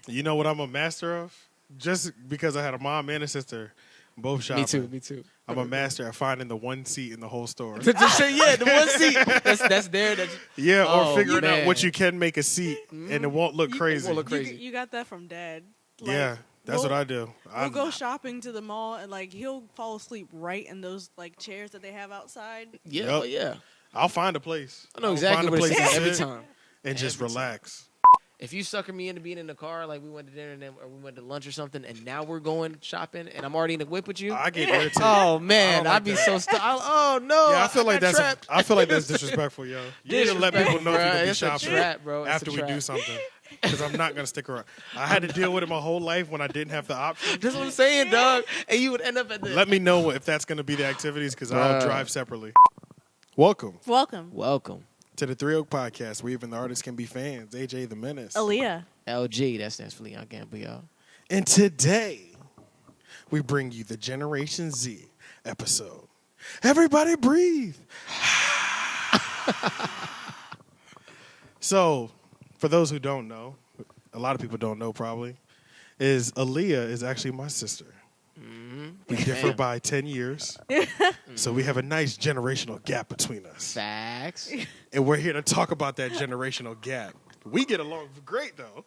You know what I'm a master of? Just because I had a mom and a sister, both shopping. Me too. I'm a master at finding the one seat in the whole store. Yeah, the one seat that's there. Or figuring out what you can make a seat and it won't look crazy. It won't look crazy. You got that from Dad. Yeah, that's what I do. We'll go shopping to the mall and he'll fall asleep right in those chairs that they have outside. Yeah, yeah. I'll find a place. I know exactly what it's every time. And just relax. If you sucker me into being in the car, like we went to dinner or we went to lunch or something, and now we're going shopping, and I'm already in the whip with you, I get irritated. Oh man, I'd be so stuck. Oh no, yeah, I feel like that's disrespectful, yo. You need to let people know if you're gonna be shopping after we do something. Because I'm not gonna stick around. I had to deal with it my whole life when I didn't have the option. That's what I'm saying, dog. And you would end up at the. Let me know if that's gonna be the activities, because I'll drive separately. Welcome to the 3 Oak Podcast, where even the artists can be fans. AJ the Menace. Aaliyah. LG, that stands for Liion Gamble, y'all. And today, we bring you the Generation Z episode. Everybody breathe. So, for those who don't know, a lot of people don't know probably, is Aaliyah is actually my sister. Mm-hmm. We differ by 10 years. So we have a nice generational gap between us. Facts. And we're here to talk about that generational gap. We get along great, though.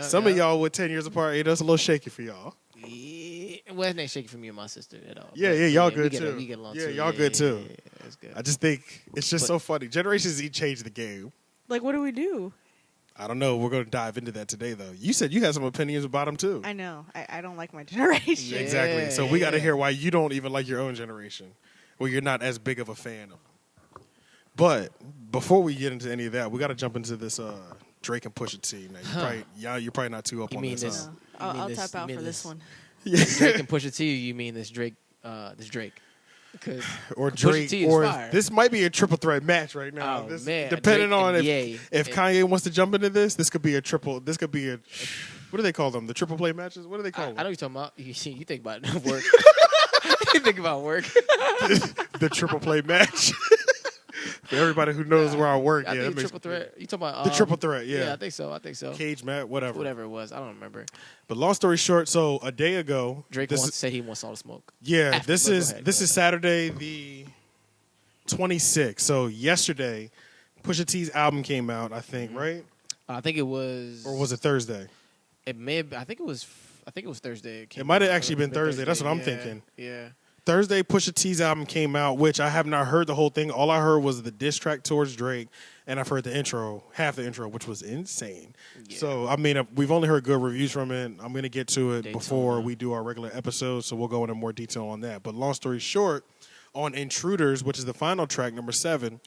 Some of y'all with 10 years apart, that's a little shaky for y'all. Yeah. Well, it ain't shaky for me and my sister at all. Yeah, y'all good too. We get along yeah, too. y'all good too. Yeah, that's good. I just think it's just so funny. Generation Z changed the game. What do we do? I don't know. We're going to dive into that today, though. You said you had some opinions about them, too. I know. I don't like my generation. Yeah, exactly. So we got to hear why you don't even like your own generation. Well, you're not as big of a fan of them. But before we get into any of that, we got to jump into this Drake and Pusha T. Now, you're probably not too up on this. I'll tap out for this one. Drake and Pusha T, you mean this Drake? Or Drake, or this might be a triple threat match right now. Oh, man. Depending Drake on if Kanye wants to jump into this could be a triple. This could be a what do they call them? The triple play matches? What do they call them? I know what you're talking about. You think about work. You think about work. The triple play match. For everybody who knows where I work, I think triple threat. You talking about the triple threat? Yeah. Yeah, I think so. Cage match, whatever it was. I don't remember. But long story short, so a day ago, Drake said he wants all the smoke. Yeah, this is Saturday the 26th. So yesterday, Pusha T's album came out. I think right. I think it was. Or was it Thursday? It may have. I think it was Thursday. It might have actually been Thursday. That's what I'm thinking. Yeah. Thursday, Pusha T's album came out, which I have not heard the whole thing. All I heard was the diss track towards Drake, and I've heard the intro, half the intro, which was insane. Yeah. So, I mean, we've only heard good reviews from it. I'm going to get to it before we do our regular episode, so we'll go into more detail on that. But long story short, on Intruders, which is the final track, number 7,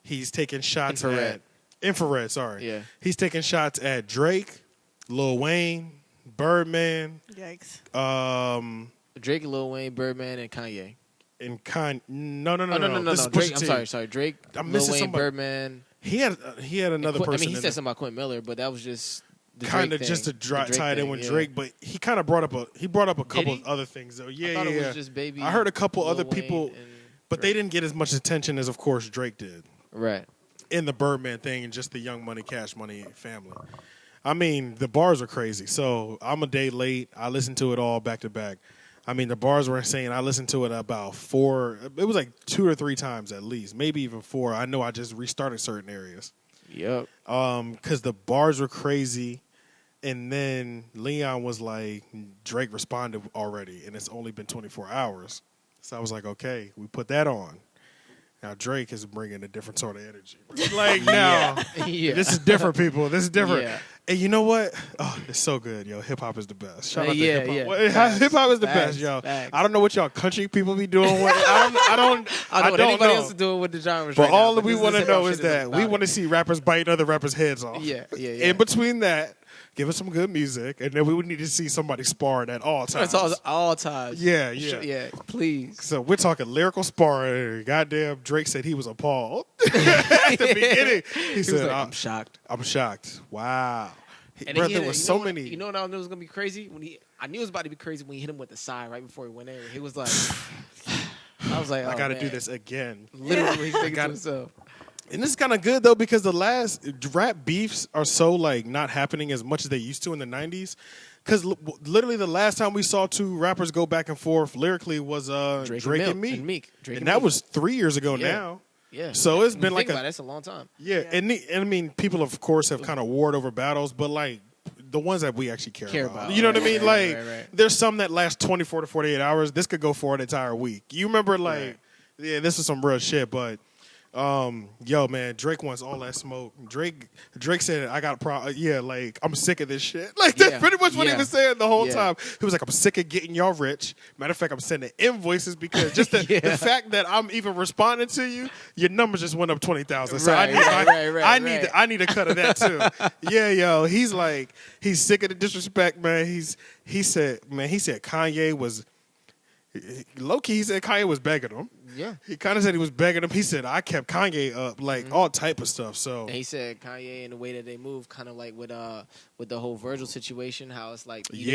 he's taking shots at... Infrared, sorry. Yeah. He's taking shots at Drake, Lil Wayne, Birdman. Yikes. Drake, Lil Wayne, Birdman, and Kanye. No. Drake, I'm sorry. Drake, I'm Lil missing Wayne, somebody. Birdman. He had another person. I mean, he said something about Quentin Miller, but that was just kind of just to tie it in with Drake. But he kind of brought up a couple of other things though. Yeah, I thought it was just Baby. I heard a couple Lil other Wayne people, but they didn't get as much attention as, of course, Drake did. Right. In the Birdman thing and just the Young Money, Cash Money family. I mean, the bars are crazy. So I'm a day late. I listened to it all back to back. I mean, the bars were insane. I listened to it about 4. It was like 2 or 3 times at least, maybe even 4. I know I just restarted certain areas. Yep. Because the bars were crazy, and then Liion was like, Drake responded already, and it's only been 24 hours. So I was like, okay, we put that on. Now Drake is bringing a different sort of energy. Like now, this is different, people. This is different. Yeah. And you know what? Oh, it's so good, yo. Hip hop is the best. Shout out to hip hop. Hip hop is the best, yo. Facts. I don't know what y'all country people be doing. I don't know anybody else is doing with the genres. But right all now, we want to know is that we want to see rappers bite other rappers' heads off. Yeah. In between that, give us some good music, and then we would need to see somebody sparring at all times. It's all times. Yeah. Yeah, please. So we're talking lyrical sparring. Goddamn, Drake said he was appalled at the beginning. He said, like, I'm shocked. I'm shocked. Wow. And bro, there was so many. You know what I knew was going to be crazy? I knew it was about to be crazy when he hit him with the side right before he went in. He was like, I was like, I got to do this again. Literally, he's thinking to himself. And this is kind of good though because the last rap beefs are so like not happening as much as they used to in the '90s. Because literally the last time we saw two rappers go back and forth lyrically was Drake and Meek. And that was 3 years ago now. Yeah. So it's been like that's a long time. Yeah, and I mean, people of course have kind of warred over battles, but like the ones that we actually care about. You know what I mean? Like there's some that last 24 to 48 hours. This could go for an entire week. You remember like, yeah, this is some real shit, but. Yo, man, Drake wants all that smoke. Drake said, "I got a problem. Yeah, like I'm sick of this shit." Like that's pretty much what he was saying the whole time. He was like, "I'm sick of getting y'all rich." Matter of fact, I'm sending invoices because just the fact that I'm even responding to you, your numbers just went up 20,000. So I need a cut of that too. Yeah, yo, he's like, he's sick of the disrespect, man. He said Kanye was. Low-key, he said Kanye was begging him. Yeah. He kind of said he was begging him. He said, I kept Kanye up, like, all type of stuff. So and he said Kanye and the way that they move, kind of like with the whole Virgil situation, how it's like, he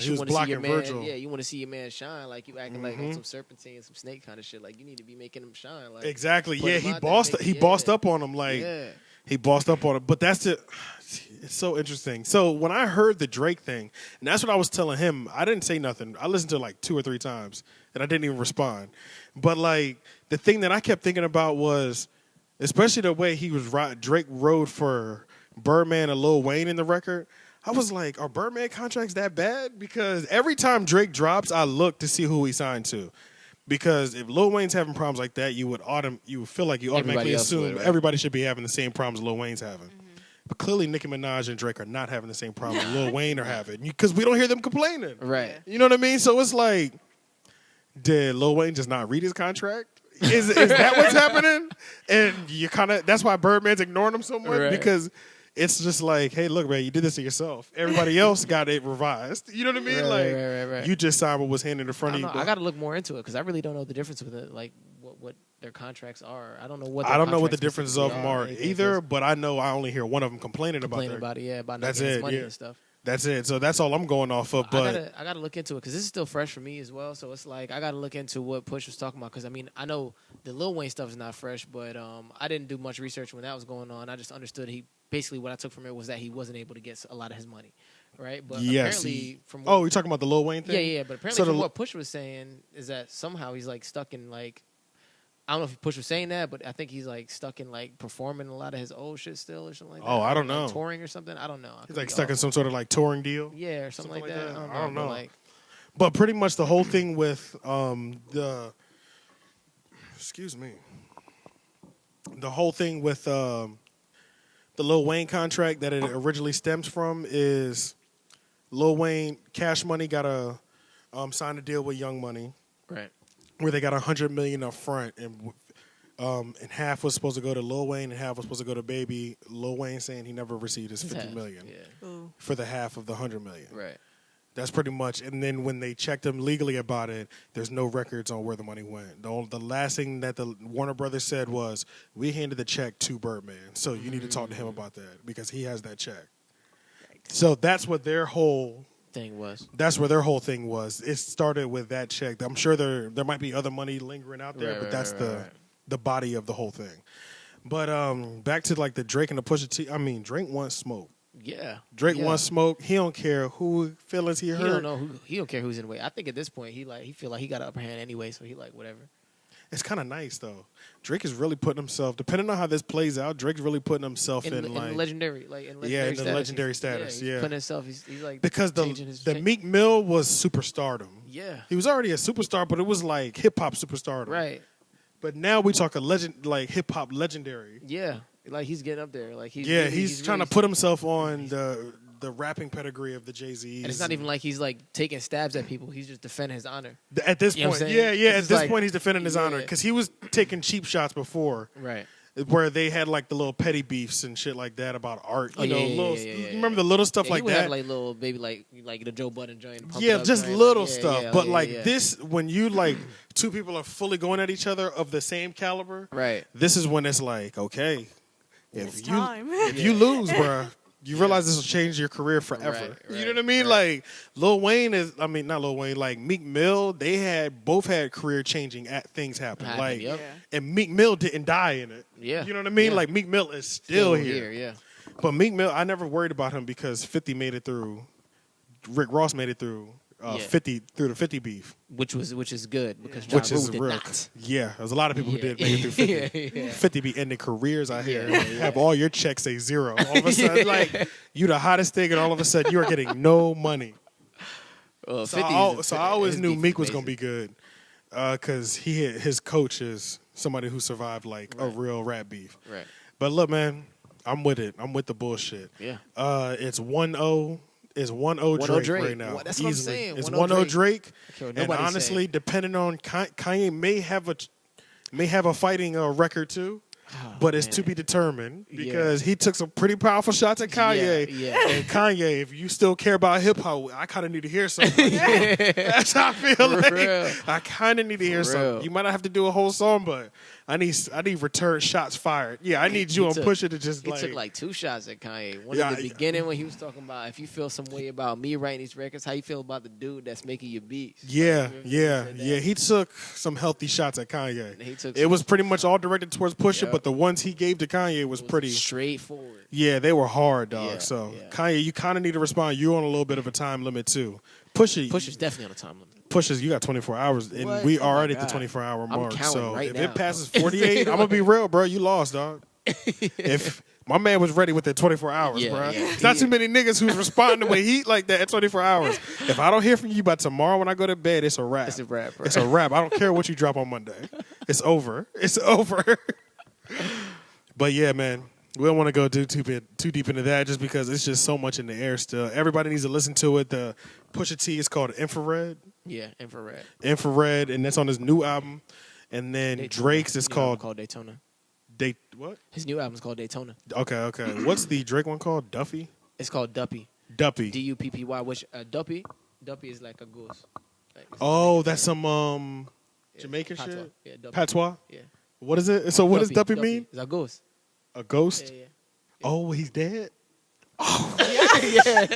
was blocking Virgil. Yeah, you want to see your man shine. Like, you acting like on some serpentine, some snake kind of shit. Like, you need to be making him shine. Like, exactly. Yeah, he bossed up on him. Like, he bossed up on him. But it's so interesting. So when I heard the Drake thing, and that's what I was telling him, I didn't say nothing. I listened to it like 2 or 3 times, and I didn't even respond. But like the thing that I kept thinking about was, especially the way Drake rode for Birdman and Lil Wayne in the record. I was like, are Birdman contracts that bad? Because every time Drake drops, I look to see who he signed to. Because if Lil Wayne's having problems like that, you would feel like you automatically assume everybody should be having the same problems Lil Wayne's having. But clearly, Nicki Minaj and Drake are not having the same problem Lil Wayne are having because we don't hear them complaining. Right. You know what I mean? So it's like, did Lil Wayne just not read his contract? Is that what's happening? And you that's why Birdman's ignoring him so much because it's just like, hey, look, man, you did this to yourself. Everybody else got it revised. You know what I mean? Right. You just signed what was handed in front of you. I got to look more into it because I really don't know the difference with it. Like what their contracts are. I don't know what. The differences of them are either. But I know I only hear one of them complaining about about not getting his money and stuff. That's it. So that's all I'm going off of. But I gotta look into it because this is still fresh for me as well. So it's like I gotta look into what Push was talking about because I mean I know the Lil Wayne stuff is not fresh, but I didn't do much research when that was going on. I just understood basically what I took from it was that he wasn't able to get a lot of his money, right? But apparently you're talking about the Lil Wayne thing? Yeah. But apparently from what Push was saying is that somehow he's like stuck in like. I don't know if Push was saying that, but I think he's like stuck in like performing a lot of his old shit still or something like that. Oh, I don't know. Like touring or something. I don't know. He's like stuck in some sort of like touring deal. Yeah, or something like that. I don't know. But pretty much the whole thing with the whole thing with the Lil Wayne contract that it originally stems from is Lil Wayne Cash Money got to sign a deal with Young Money. Right. Where they got $100 million up front, and half was supposed to go to Lil Wayne, and half was supposed to go to Baby. Lil Wayne saying he never received his $50 million for the half of the $100 million. Right. That's pretty much. And then when they checked him legally about it, there's no records on where the money went. The last thing that the Warner Brothers said was, "We handed the check to Birdman, so you need to talk to him about that because he has that check." Right. So that's what their whole. That's where their whole thing was. It started with that check. I'm sure there might be other money lingering out there, but that's the body of the whole thing. But back to like the Drake and the Pusha T. I mean, Drake wants smoke. Yeah, Drake wants smoke. He don't care who feelings he hurt. He don't know he don't care who's in the way. I think at this point he feel like he got an upper hand anyway, so he like whatever. It's kind of nice though. Drake is really putting himself. Depending on how this plays out, Drake's really putting himself in legendary status. Yeah, putting himself. He's like because the Meek Mill was superstardom. Yeah, he was already a superstar, but it was like hip hop superstardom. Right. But now we talk a legend, like hip hop legendary. Yeah, like he's getting up there. Like he's trying to put himself on the rapping pedigree of the Jay-Z's. And it's not even like he's like taking stabs at people. He's just defending his honor. At this point, at this point, he's defending his honor because he was taking cheap shots before, right? Where they had like the little petty beefs and shit like that about art. Remember the little stuff like he would that? Have like little baby like the Joe Budden joint. Just little stuff. But this, when you like two people are fully going at each other of the same caliber, right? This is when it's like, okay, if you lose, bruh. You realize this will change your career forever. You know what I mean? Like Lil Wayne not Lil Wayne, like Meek Mill, they both had career changing things happen. And Meek Mill didn't die in it. Yeah. You know what I mean? Yeah. Like Meek Mill is still here. Yeah. But Meek Mill, I never worried about him because 50 made it through. Rick Ross made it through 50 through the 50 beef, which is good because which Ja is Rule did not. Yeah, there's a lot of people who did make it through 50. 50 be ending careers out here. Have all your checks say zero. All of a sudden, like you the hottest thing, and all of a sudden you are getting no money. So I always knew Meek was gonna be good because his coach is somebody who survived like a real rap beef. Right. But look, man, I'm with it. I'm with the bullshit. Yeah. It's 1-0. It's 1-0 Drake right now. That's what I'm saying. It's 1-0 Drake. And honestly, saying. depending on Kanye may have a fighting record too. But it's to be determined because he took some pretty powerful shots at Kanye. Yeah. And Kanye, if you still care about hip hop, I kind of need to hear something. That's how I feel like. I kind of need to hear something. You might not have to do a whole song, but I need return shots fired. Yeah, I need you on Pusha to just He took like 2 shots at Kanye. One at the beginning when he was talking about if you feel some way about me writing these records, how you feel about the dude that's making your beats. Yeah. He took some healthy shots at Kanye. It was pretty much all directed towards Pusha, but the ones he gave to Kanye was pretty straightforward. Yeah, they were hard, dog. Yeah, so Kanye, you kind of need to respond. You're on a little bit of a time limit too. Pusha's definitely on a time limit. You got 24 hours, and we are already at the 24-hour mark. So if it passes 48, I'm gonna be real, bro. You lost, dog. If my man was ready with that 24 hours, bro. It's not too many niggas who's responding the way he like that at 24 hours. If I don't hear from you by tomorrow when I go to bed, it's a wrap. It's a wrap, bro. It's a wrap. I don't care what you drop on Monday. It's over. It's over. But yeah, man. We don't want to go too deep into that just because it's just so much in the air still. Everybody needs to listen to it. The Pusha T is called Infrared. Yeah, Infrared. Infrared, and that's on his new album. And then Daytona. Drake's is called Daytona. What? His new album's called Daytona. Okay. What's the Drake one called? Duffy? It's called Duppy. Duppy. Duppy, which Duppy is like a goose. Like, that's some Jamaican patois. shit? Yeah, Duppy. Patois? Yeah. What is it? So what does Duppy mean? It's a ghost. A ghost? Yeah. Oh, he's dead? Oh.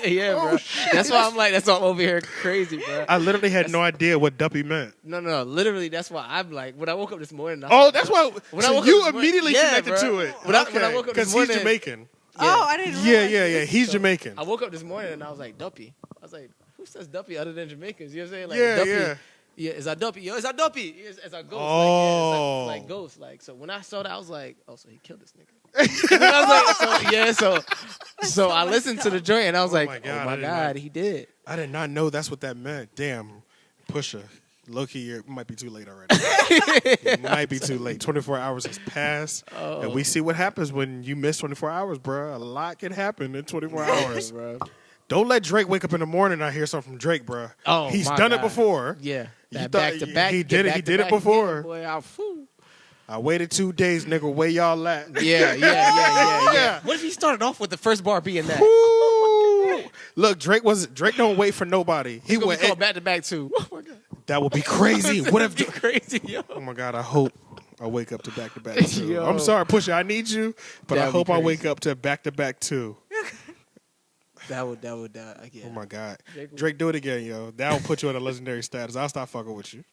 yeah, bro. That's why I'm over here crazy, bro. I literally had no idea what Duppy meant. No. Literally, that's why I'm like, when I woke up this morning. That's why. So you immediately connected to it. When I woke up this morning. Because he's Jamaican. Oh, I didn't realize. Yeah. He's Jamaican. I woke up this morning and I was like, Duppy. I was like, who says Duppy other than Jamaicans? You know what I'm saying? Like, Duppy. Yeah, it's a Duppy. Yo, it's a Duppy. It's a ghost. Oh. Like ghost. Like, so when I saw that, I was like, oh, so he killed this nigga. And then I was like, so I listened to the joint and I was like, oh my God, he did. I did not know that's what that meant. Damn, Pusha. Low-key, it might be too late already. It might be too late. 24 hours has passed. And we see what happens when you miss 24 hours, bro. A lot can happen in 24 hours. Bro. Don't let Drake wake up in the morning and I hear something from Drake, bro. Oh, he's done it before. Yeah. Back to back. He did it before. Boy, I waited 2 days, nigga. Where y'all at? Yeah. What if he started off with the first bar being that? Look, Drake don't wait for nobody. He went back to back too. Oh my God. That would be crazy. What if crazy, yo? Oh my God, I hope I wake up to back to back two. I'm sorry, Pusha, I need you, but I hope I wake up to back 2. That would yeah. Oh my God. Drake, do it again, yo. That will put you on a legendary status. I'll stop fucking with you.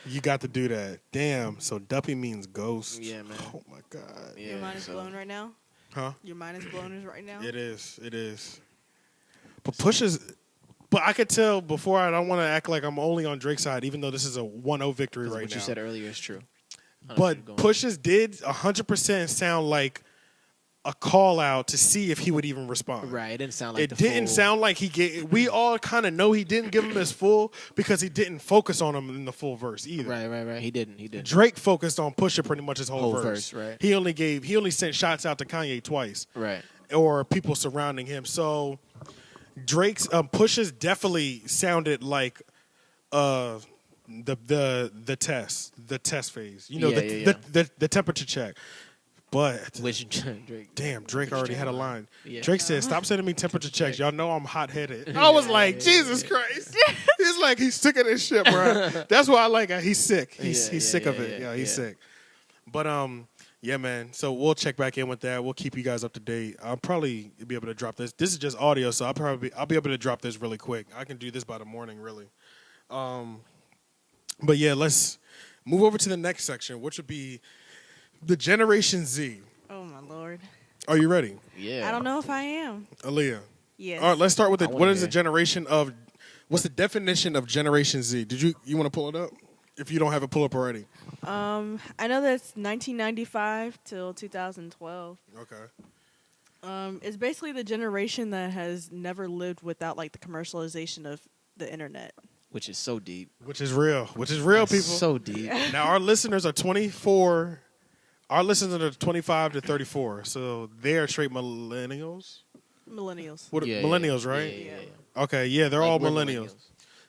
You got to do that. Damn. So Duppy means ghost. Yeah, man. Oh my God. Yeah, your mind is blown right now? Huh? Your mind is blown right now? It is. But But I could tell before. I don't want to act like I'm only on Drake's side, even though this is a 1-0 victory right now. What you said earlier is true. But Pusha's did 100% sound like a call out to see if he would even respond. Right. It didn't sound like sound like he gave. We all kind of know he didn't give him his full because he didn't focus on him in the full verse either. Right. He didn't. Drake focused on Pusha pretty much his whole verse. Right. He only sent shots out to Kanye twice. Right. Or people surrounding him. So Drake's Pusha's definitely sounded like the test phase. You know, the temperature check. But Drake already had a line. Yeah. Drake said, "Stop sending me temperature checks. Y'all know I'm hot headed." I was like, Jesus Christ. He's like, he's sick of this shit, bro. That's why I like it. He's sick. He's sick of it. Yeah, he's sick. But Yeah, man. So we'll check back in with that. We'll keep you guys up to date. I'll probably be able to drop this. This is just audio, so I'll be able to drop this really quick. I can do this by the morning, really. But yeah, let's move over to the next section, which would be the Generation Z. Oh my lord. Are you ready, Yeah. I don't know if I am. Aaliyah? Yes. All right, let's start with it. I wanna What is the hear. generation of? What's the definition of Generation Z? Did you want to pull it up? If you don't have it, pull up already. I know that's 1995 till 2012. Okay. It's basically the generation that has never lived without like the commercialization of the internet. Which is so deep. Which is real. People. So deep. Now our listeners are 24. Our listeners are 25 to 34, so they are straight millennials. Millennials. What Yeah, millennials, yeah, right? Yeah. Okay, yeah, they're Like, all we're millennials.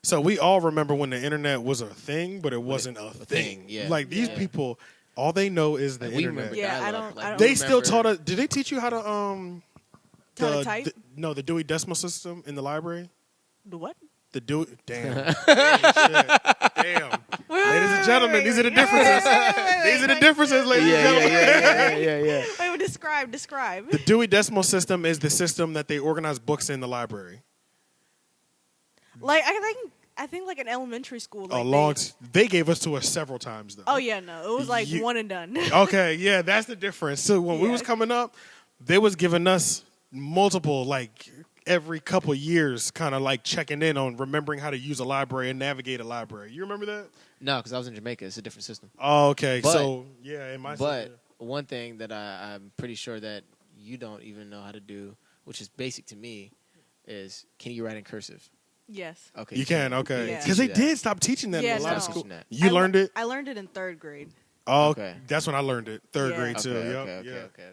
So we all remember when the internet was a thing, but it wasn't a thing. yeah. Like these Yeah. people, all they know is the Like, we internet. remember Yeah, I dial-up. don't- I don't- They we still remember- taught us. Did they teach you how to How to type? the Dewey Decimal System in the library? The what? The Dewey. Damn. Damn. Ladies and gentlemen, these are the differences. These are the differences, ladies and gentlemen. yeah. Wait, describe. The Dewey Decimal System is the system that they organize books in the library. Like I think like in elementary school. Like They gave us to us several times though. Oh yeah, no, it was like You- one and done. Okay, yeah, that's the difference. So when we Yeah. was coming up, they was giving us multiple, like every couple years, kind of like checking in on remembering how to use a library and navigate a library. You remember that? No, because I was in Jamaica. It's a different system. Oh, okay. But- So yeah, in my But system- one thing that I'm pretty sure that you don't even know how to do, which is basic to me, is can you write in cursive? Yes. Okay. you can, okay, Yeah. because they Teach you that. did stop teaching that Yeah, in a lot of no. school. Teaching that. You learned it. I learned it in 3rd grade. Oh, Okay. that's when I learned it. 3rd Yeah. grade Okay, too. Yep, okay.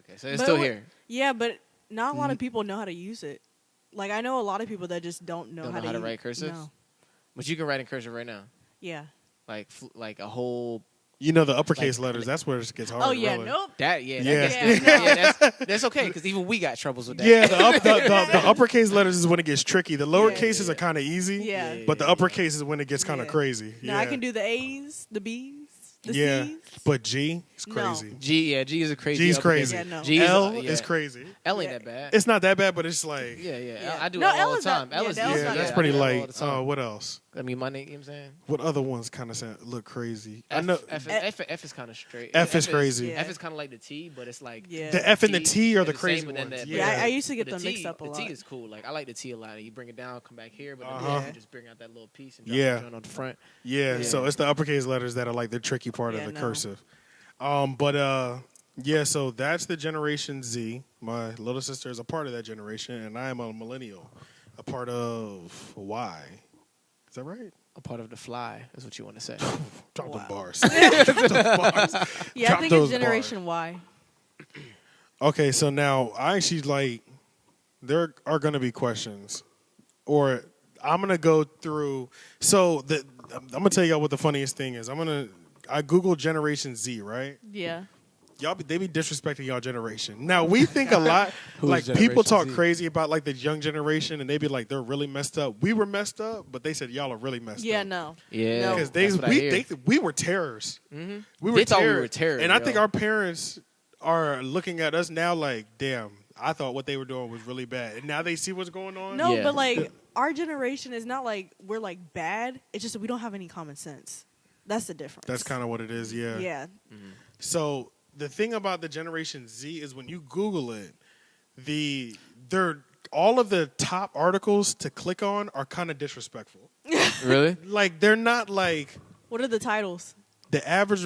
yeah. So it's But still it wa- here. Yeah, but not a lot Mm-hmm. of people know how to use it. Like I know a lot of people that just don't know Don't how know how to use- write cursive? No. But you can write in cursive right now. Yeah. Like a whole You know the uppercase Like- letters. That's where it gets hard. Oh yeah, really. nope. that. Yeah. That's okay because even we got troubles with that. Yeah, the uppercase letters is when it gets tricky. The lower cases are kind of easy. Yeah. But the uppercase is when it gets kind of Yeah. crazy. Now I can do the A's, the B's, the Yeah, C's. but G is No. crazy. G is a crazy. G's uppercase. crazy. Yeah, no. G L yeah. is crazy. L ain't Yeah. that bad. It's not that bad, but it's like Yeah. I do No, it all L the is not- time. yeah, L is the L is yeah, not that's bad. pretty I do it all light. the time. What else? I mean, my name. You know what I'm saying? What other ones kind of look crazy? I know F is kind of straight. F is crazy. Yeah. F is kind of like the T, but it's like Yeah. The F and the T are they're the same, crazy but then ones. the- Yeah, Yeah, I used to get the them T, mixed up a lot. The T is cool. Like I like the T a lot. You bring it down, come back here, but Uh-huh. then you just bring out that little piece and drop Yeah. it joint on the front. yeah. Yeah. So it's the uppercase letters that are like the tricky part of Yeah, the no. cursive. Yeah. So that's the Generation Z. My little sister is a part of that generation, and I am a millennial, a part of Y. Is that right? A part of the fly is what you want to say. Drop Wow. the bars. Drop the bars. Yeah, Drop I think those it's Generation Y. Okay, so now I actually like there are going to be questions, or I'm going to go through. So I'm going to tell y'all what the funniest thing is. I Googled Generation Z, right? Yeah. They be disrespecting y'all generation. Now we think a lot, Who's like Generation people talk Z? crazy about like the young generation, and they be like they're really messed up. We were messed up, but they said y'all are really messed Yeah, up. no. Yeah, No. Because that's what I hear. we were terrors. Mhm. We were They thought we were terrors, and I yo. think our parents are looking at us now like, damn, I thought what they were doing was really bad, and now they see what's going on. No, Yeah. but like our generation is not like we're like bad. It's just that we don't have any common sense. That's the difference. That's kind of what it is. Yeah. Yeah. So the thing about the Generation Z is when you Google it, all of the top articles to click on are kind of disrespectful. Really? Like they're not like What are the titles? the average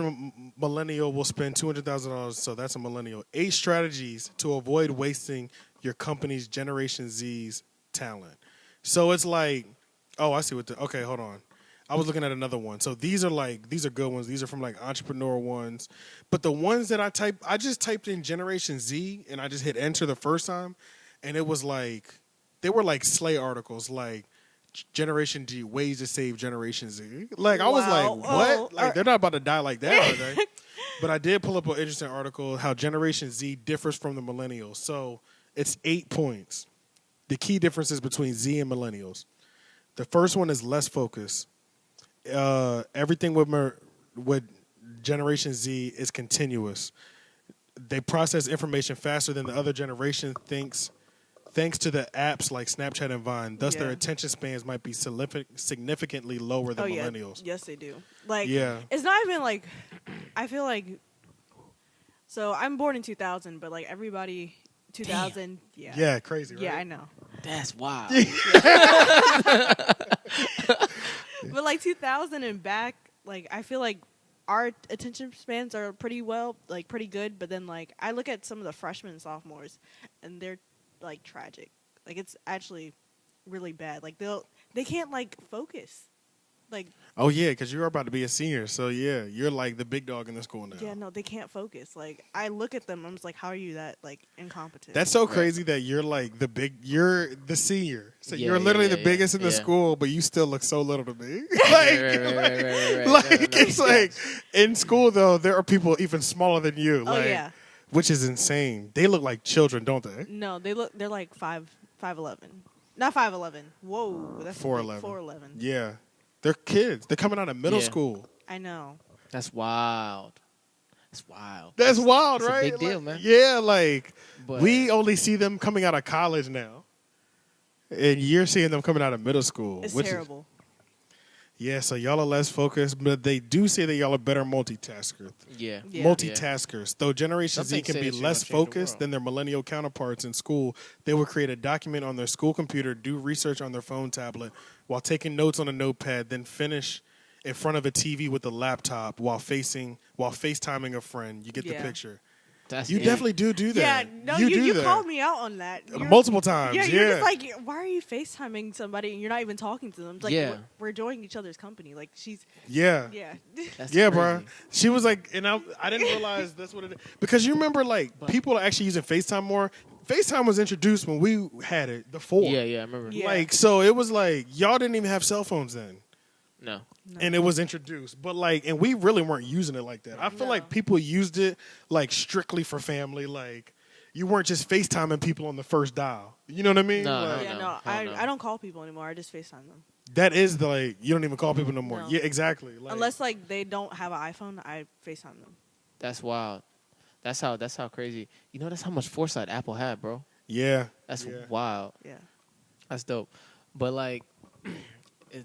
millennial will spend $200,000. So that's a millennial. 8 strategies to avoid wasting your company's Generation Z's talent. So it's like, oh, I see okay, hold on. I was looking at another one. So these are good ones. These are from like entrepreneur ones. But the ones that I just typed in Generation Z and I just hit enter the first time. And it was like, they were like slay articles like Generation G, ways to save Generation Z. Like, I was Wow. like, what? Oh, Like, they're not about to die like that, are they? But I did pull up an interesting article, how Generation Z differs from the millennials. So it's 8 points. The key differences between Z and millennials. The first one is less focus. Everything with Generation Z is continuous. they process information faster than the other generation thanks to the apps like Snapchat and Vine. Thus, their attention spans might be significantly lower than millennials. Yes, they do. Like, Yeah. it's not even like, I feel like, so I'm born in 2000, but like everybody, 2000, Yeah, crazy, right? Yeah, I know. That's wild. But like 2000 and back, like I feel like our attention spans are pretty good. But then like I look at some of the freshmen and sophomores, and they're like tragic. Like it's actually really bad. Like they can't like focus. Like, oh yeah, because you're about to be a senior, so yeah, you're like the big dog in the school now. yeah, no, they can't focus. Like I look at them, I'm just like, how are you that like incompetent? That's so crazy that you're like you're the senior, so Yeah, you're literally yeah, the biggest in the yeah. school, but you still look so little to me. like, Right. like No, it's like in school though, there are people even smaller than you. Oh like, yeah. which is insane. They look like children, don't they? No, they're like 5'11", not 5'11". Whoa, that's 4'11". 4'11". Yeah, they're kids. They're coming out of middle Yeah. school. I know. That's wild. That's wild. That's wild, It's a right? big deal, Like, man. Yeah, like But we only see them coming out of college now, and you're seeing them coming out of middle school. It's which is- terrible. yeah, so y'all are less focused, but they do say that y'all are better multitaskers. yeah. Yeah. Multitaskers. Though Generation Some Z things can say be that shit less gonna change the focused world. than their millennial counterparts in school, they will create a document on their school computer, do research on their phone tablet while taking notes on a notepad, then finish in front of a TV with a laptop while FaceTiming a friend. You get the Yeah. picture. That's You definitely do Yeah, that. no, you do you that. called me out on that. Multiple times. Yeah, Yeah, you're just like, why are you FaceTiming somebody and you're not even talking to them? It's like, Yeah. we're enjoying each other's company. Like, she's, yeah. yeah. That's Yeah, crazy. bro. She was like, and I didn't realize that's what it is. Because you remember, like, people are actually using FaceTime more. FaceTime was introduced when we had it, the 4. Yeah, I remember. Yeah. Like, so it was like, y'all didn't even have cell phones then. No. And it was introduced. But, like, and we really weren't using it like that. I feel No. like people used it, like, strictly for family. Like, you weren't just FaceTiming people on the first dial. You know what I mean? No, Like, no, Yeah, no. no, Hell no. I don't call people anymore. I just FaceTime them. That is, like, you don't even call people no more. No. Yeah, exactly. Like, Unless, like, they don't have an iPhone, I FaceTime them. That's wild. That's how crazy. You know, that's how much foresight Apple had, bro. yeah. That's Yeah. wild. Yeah. That's dope. But like,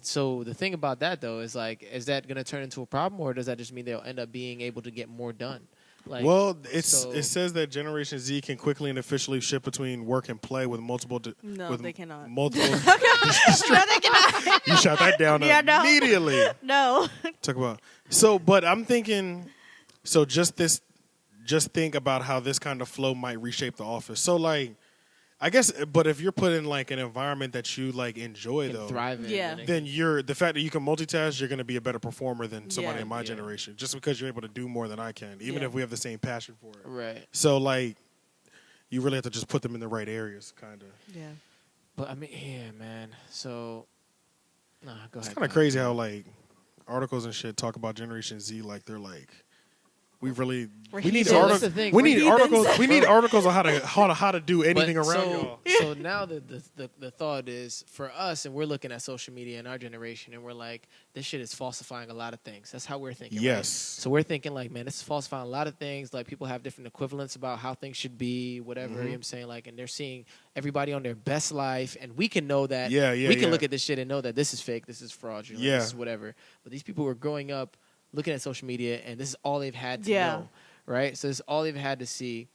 so the thing about that though is like, is that going to turn into a problem, or does that just mean they'll end up being able to get more done? Like, Well, it so- says that Generation Z can quickly and efficiently shift between work and play with multiple. No, with they cannot. Multiple. No, they cannot. You shot that down Yeah, no. immediately. No. Talk about so, but I'm thinking. So just think about how this kind of flow might reshape the office. So like, I guess, but if you're put in like an environment that you like enjoy can though, thrive in. Yeah. and it then the fact that you can multitask, you're going to be a better performer than somebody Yeah. in my Yeah. generation, just because you're able to do more than I can, even Yeah. if we have the same passion for it. can- right. So like, you really have to just put them in the right areas, kind of. Yeah. But I mean, yeah, man. So, nah, go It's ahead. kind of crazy how like articles and shit talk about Generation Z like they're like. We really We're we need heathens. Yeah, articles. that's the thing. We We're need heathens. articles. We need articles on how to do anything But around so, y'all. So now the thought is for us, and we're looking at social media in our generation, and we're like, this shit is falsifying a lot of things. That's how we're thinking. right? Yes. So we're thinking like, man, this is falsifying a lot of things. Like people have different equivalents about how things should be, whatever. You know what I'm saying? Like, and they're seeing everybody on their best life, and we can know that. Yeah, yeah, We can yeah. look at this shit and know that this is fake, this is fraudulent, Yeah. this is whatever. But these people were growing up looking at social media, and this is all they've had to Yeah. know. Right, so this is all they've had to see,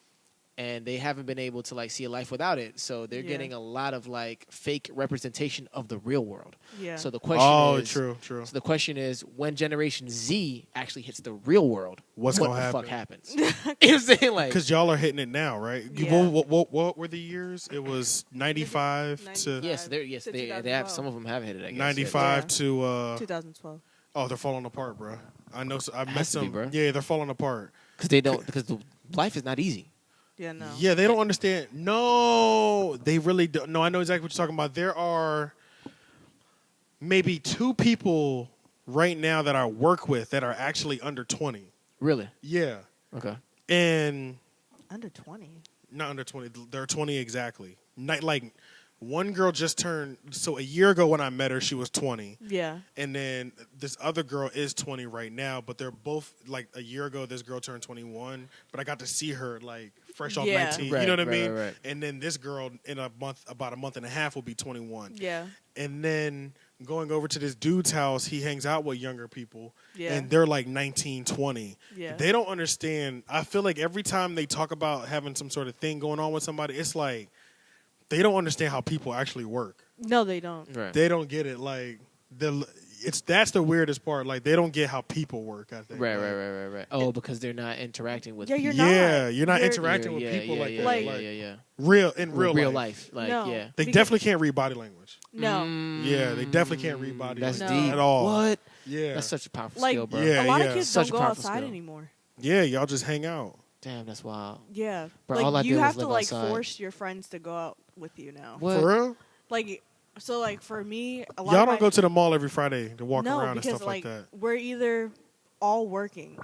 and they haven't been able to like see a life without it. So they're Yeah. getting a lot of like fake representation of the real world. Yeah. So the question is, true. So the question is, when Generation Z actually hits the real world, What's what gonna the happen? fuck happens? You know what I'm saying? Like, Because y'all are hitting it now, right? Yeah. What were the years? It was 95 to yes, yes, to they have 2012. some of them have hit it. I guess. 95 Yeah. to 2012. oh, they're falling apart, bro. I know. I met has to be, some. bro. Yeah, they're falling apart. because they don't because the life is not easy. Yeah, no. Yeah, they don't understand. No, they really don't. No, I know exactly what you're talking about. There are maybe 2 people right now that I work with that are actually under 20. Really? Yeah, Okay. and Under 20. not under 20. They're 20 exactly. Not like One girl just turned. So a year ago when I met her, she was 20. Yeah. And then this other girl is 20 right now, but they're both like a year ago. This girl turned 21, but I got to see her like fresh off Yeah. 19. Right, you know what I right, mean? right. And then this girl in about a month and a half, will be 21. Yeah. And then going over to this dude's house, he hangs out with younger people, Yeah. and they're like 19, 20. Yeah. They don't understand. I feel like every time they talk about having some sort of thing going on with somebody, it's like they don't understand how people actually work. No, they don't. Right. They don't get it. Like that's the weirdest part. Like they don't get how people work. I think. Right. Oh, because they're not interacting with Yeah, people. You're not interacting with people like real real life. life. Like, No. yeah. They definitely can't read body language. No. Yeah, they definitely can't read body That's language deep. at all. What? Yeah, That's such a powerful Like skill, bro. Yeah. a lot of kids Such don't a go powerful outside skill. anymore. yeah. Y'all just hang out. Damn, that's wild. Yeah. Bro, like all I you did was have to live like outside. force your friends to go out with you now. What? For real? Like so like for me a lot Y'all of don't my, go to the mall every Friday to walk no, around and because stuff like that. we're either all working.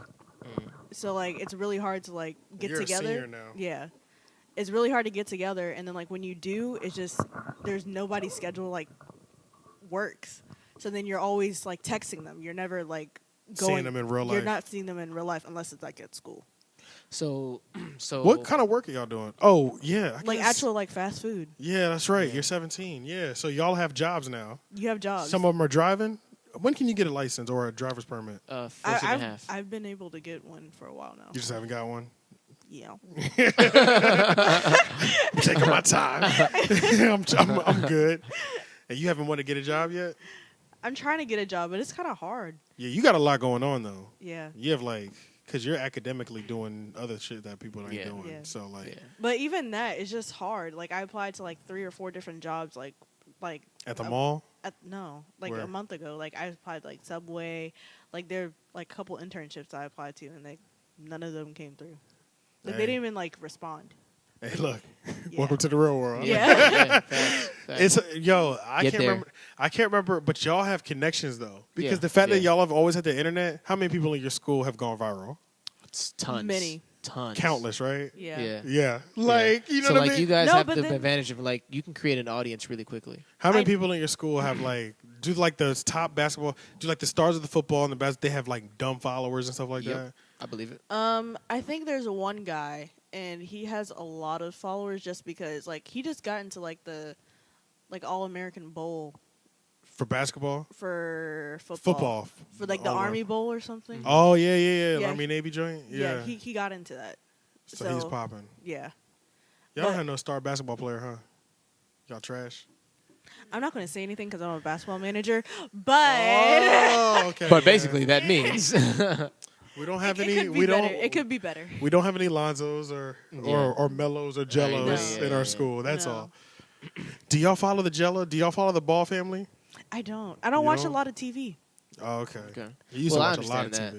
Mm. So like it's really hard to like get You're a together. senior now. Yeah. It's really hard to get together and then like when you do, it's just there's nobody's schedule like works. So then you're always like texting them. You're never like going Seeing them in real You're life. not seeing them in real life unless it's like at school. So What kind of work are y'all doing? Oh, yeah. I Like guess- actual like fast food. Yeah, that's right. You're 17. Yeah, so y'all have jobs now. You have jobs. Some of them are driving. When can you get a license or a driver's permit? 14 and a I've, half. I've been able to get one for a while now. You just haven't got one. Yeah. I'm taking my time. I'm good. And you haven't wanted to get a job yet? I'm trying to get a job, but it's kind of hard. Yeah, you got a lot going on though. Yeah. You have like, because you're academically doing other shit that people ain't Yeah. doing. Yeah. So like Yeah. But even that is just hard. Like I applied to like 3 or 4 different jobs like at the mall. like Where? a month ago. Like I applied like Subway, like there like a couple internships I applied to and none of them came through. Like, Hey. they didn't even like respond. Hey, look, Yeah. welcome to the real world. Yeah. Yeah, facts. It's I Get can't there. remember. I can't remember, but y'all have connections though, because Yeah, the fact that yeah. y'all have always had the internet. How many people in your school have gone viral? It's tons. Many. Tons. Countless, right? Yeah. Yeah. Yeah, like you know So what like I mean. you guys No, have but the then- advantage of like you can create an audience really quickly. How many I- people in your school have like do like the top basketball? Do like the stars of the football and the best? They have like dumb followers and stuff like Yep. that. I believe it. I think there's one guy and he has a lot of followers just because like he just got into like the like All-American Bowl For basketball, for football. For like the Oh, Army Bowl or something. Oh yeah. Yeah. Army Navy joint. Yeah, he got into that. so he's popping. Yeah. Y'all don't But- have no star basketball player, huh? Y'all trash. I'm not going to say anything because I'm a basketball manager, but Oh, okay. But yeah. basically that means we don't have it any. could be We better. don't. It could be better. We don't have any Lonzos or Mellos or Jellos No. in our school. That's No. all. Do y'all follow the Jello? Do y'all follow the Ball family? I don't. I don't You watch don't? a lot of TV. Oh, okay. Okay. You used Well, I to watch a lot of understand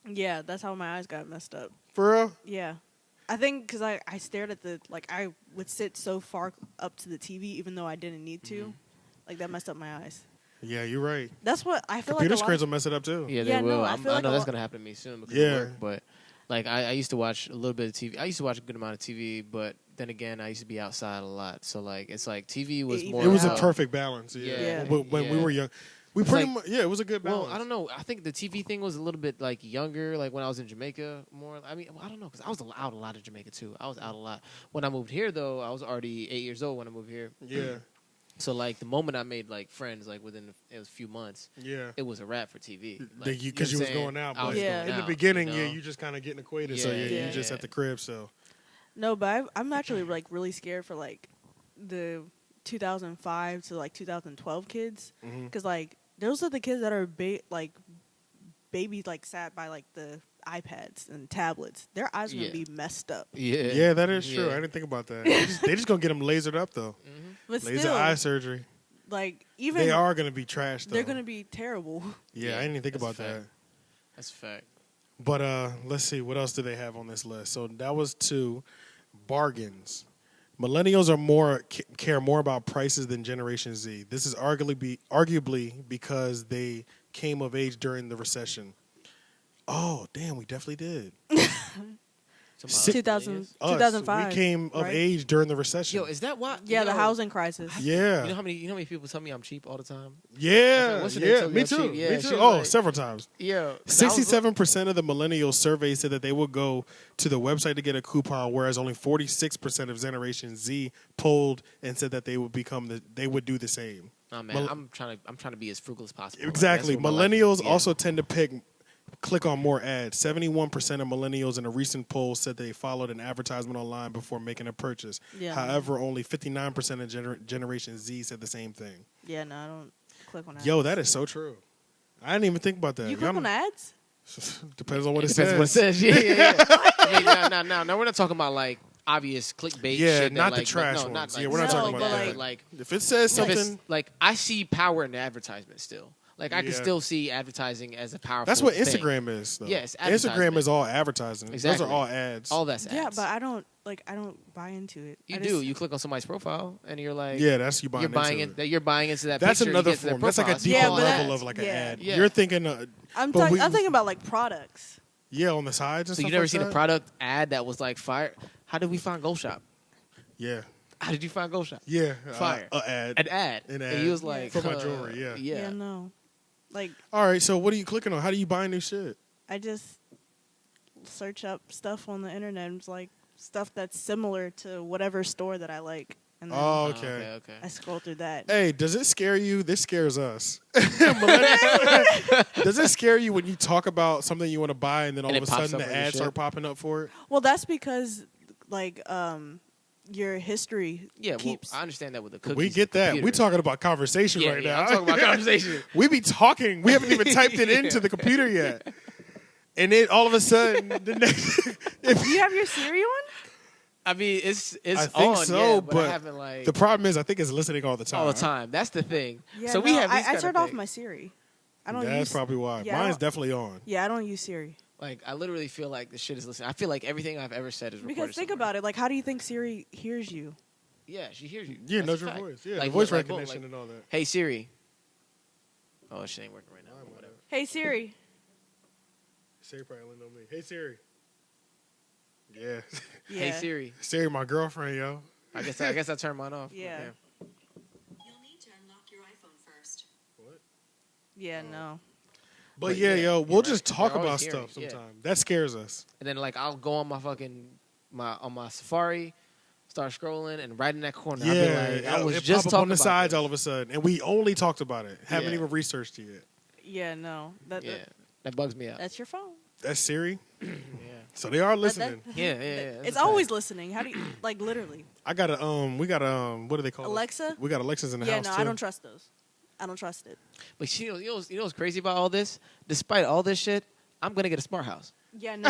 TV. Yeah, that's how my eyes got messed up. For real? Yeah. I think because I stared at I would sit so far up to the TV even though I didn't need to. Mm-hmm. Like that messed up my eyes. Yeah, you're right. That's what I feel Computer like. screens will mess it up too. Yeah, they Yeah, no, will. I feel like know a that's lot- gonna happen to me soon because Yeah. of work. But like I used to watch a little bit of TV. I used to watch a good amount of TV, but then again, I used to be outside a lot. So like it's like TV was It more. It was a about- perfect balance. Yeah. Yeah. When we Yeah. were young, we It's pretty like- much it was a good balance. Well, I don't know. I think the TV thing was a little bit like younger, like when I was in Jamaica more. I mean, I don't know because I was out a lot in Jamaica too. I was out a lot. When I moved here though, I was already 8 years old when I moved here. Yeah. So like the moment I made like friends, like within it was a few months, Yeah. it was a wrap for TV. Because Like, you know what I'm was saying? going out, I but was Yeah. going in the out, beginning, you yeah, know? you just kind of getting acquainted. So Yeah, yeah, yeah. you just at the crib. So No, but I'm actually like really scared for like the 2005 to like 2012 kids mhm. because like those are the kids that are babies like sat by like the iPads and tablets. Their eyes are Yeah. gonna be messed up. Yeah, yeah, that is true. Yeah. I didn't think about that. they just gonna get them lasered up though. Mhm. But Laser still, eye surgery. like even They are gonna be trash though. they're gonna be terrible. Yeah, Yeah, I didn't even think that's about a that. fact. That's a fact. But let's see, what else do they have on this list? So that was 2 bargains. Millennials are care more about prices than Generation Z. This is arguably because they came of age during the recession. Oh, damn, we definitely did. Si- 2000, Us, 2005. we came of right? age during the recession. Yo, is that why? Yeah, the yo, housing crisis. Yeah. You know how many people tell me I'm cheap all the time? Yeah, What's her name yeah, told me me I'm too. cheap? Yeah, Me she too. was Oh, like- several times. Yeah, 67% of the millennials surveyed said that they would go to the website to get a coupon, whereas only 46% of Generation Z polled and said that they would do the same. Oh man, I'm trying to be as frugal as possible. Like, Exactly. that's what my life is. Millennials Yeah. also tend to click on more ads. 71% of millennials in a recent poll said they followed an advertisement online before making a purchase. Yeah. However, only 59% of Generation Z said the same thing. Yeah, no, I don't click on ads. Yo, that is so true. I didn't even think about that. You click on ads? Depends on what it Depends says. what it says. Yeah. I mean, no, we're not talking about like obvious clickbait. Yeah, shit not that, the like, trash no, ones. Not like, Yeah, we're not talking about but that. But like, If it says if it's, something, like I see power in the advertisement still. Like I can Yeah. still see advertising as a powerful. that's what thing. Instagram is. Though. Yeah, it's Instagram advertisement. is all advertising. Exactly. Those are all ads. All that's Yeah, ads. but I don't buy into it. You I do. just- You click on somebody's profile and you're like, Yeah, that's you buying. you're buying into it. You're buying into that. That's picture, you another get to their form. That's like a profile, deeper Yeah, but level that- of like an yeah. ad. Yeah. You're thinking, I'm but we- thinking about like products. yeah, on the sides and So stuff you never like seen that? a product ad that was like fire? How did we find Gold Shop? Yeah, How did you find Gold Shop? yeah, Fire. Ad. An ad. An And ad. he was like, For my jewelry, yeah. Yeah, no. Like All right, so what are you clicking on? How do you buy new shit? I just search up stuff on the internet and it's like stuff that's similar to whatever store that I like. And then Oh, okay. okay. Okay. I scroll through that. Hey, does it scare you? This scares us. Does it scare you when you talk about something you want to buy and then all And of a it pops sudden up the on your ads shit? start popping up for it? Well, that's because like your history Yeah, keeps well, I understand that with the cookies. We get that. computer. We talking about conversation Yeah, right yeah, now. I'm talking about conversation. We be talking. We haven't even typed it Yeah. into the computer yet. And then all of a sudden, the next, Do you have your Siri on? I mean, it's I think on, so, yeah, but I haven't like the problem is, I think it's listening all the time. all the time. That's the thing. Yeah, so we no, have. These I kind turned of off things. my Siri. I don't That's use probably why. Yeah, I Mine's don't- definitely on. Yeah, I don't use Siri. Like I literally feel like the shit is listening. I feel like everything I've ever said is recorded. Because think about it, like how do you think Siri hears you? Yeah, she hears you. Yeah, That's knows a your fact. voice. Yeah, Like, voice like, boom, recognition like, and all that. Hey Siri. Oh, shit ain't working right now. But whatever. Hey Siri. Siri probably only know me. Hey Siri. Yeah. Yeah. Hey Siri. Siri, my girlfriend, yo. I guess I turned mine off. Yeah. You'll need to unlock your iPhone first. What? Yeah, no. But But yeah, yeah, yo, you're we'll just right. talk You're about always hearing stuff it, yeah. sometimes. That scares us. And then like I'll go on my fucking on my Safari, start scrolling, and right in that corner, I'll be like, I was it just pop up talking on the about sides this. all of a sudden, and we only talked about it. Haven't Yeah. even researched it yet. Yeah, no. Yeah, that bugs me out. That's your phone. That's Siri. Yeah, So they are listening. yeah. That's It's a fact. always listening. How do you like literally? I got a we got a what do they call it? Alexa? We got Alexas in the Yeah, house no, too. I don't trust those. I don't trust it. But you know what's crazy about all this? Despite all this shit, I'm gonna get a smart house. Yeah, no.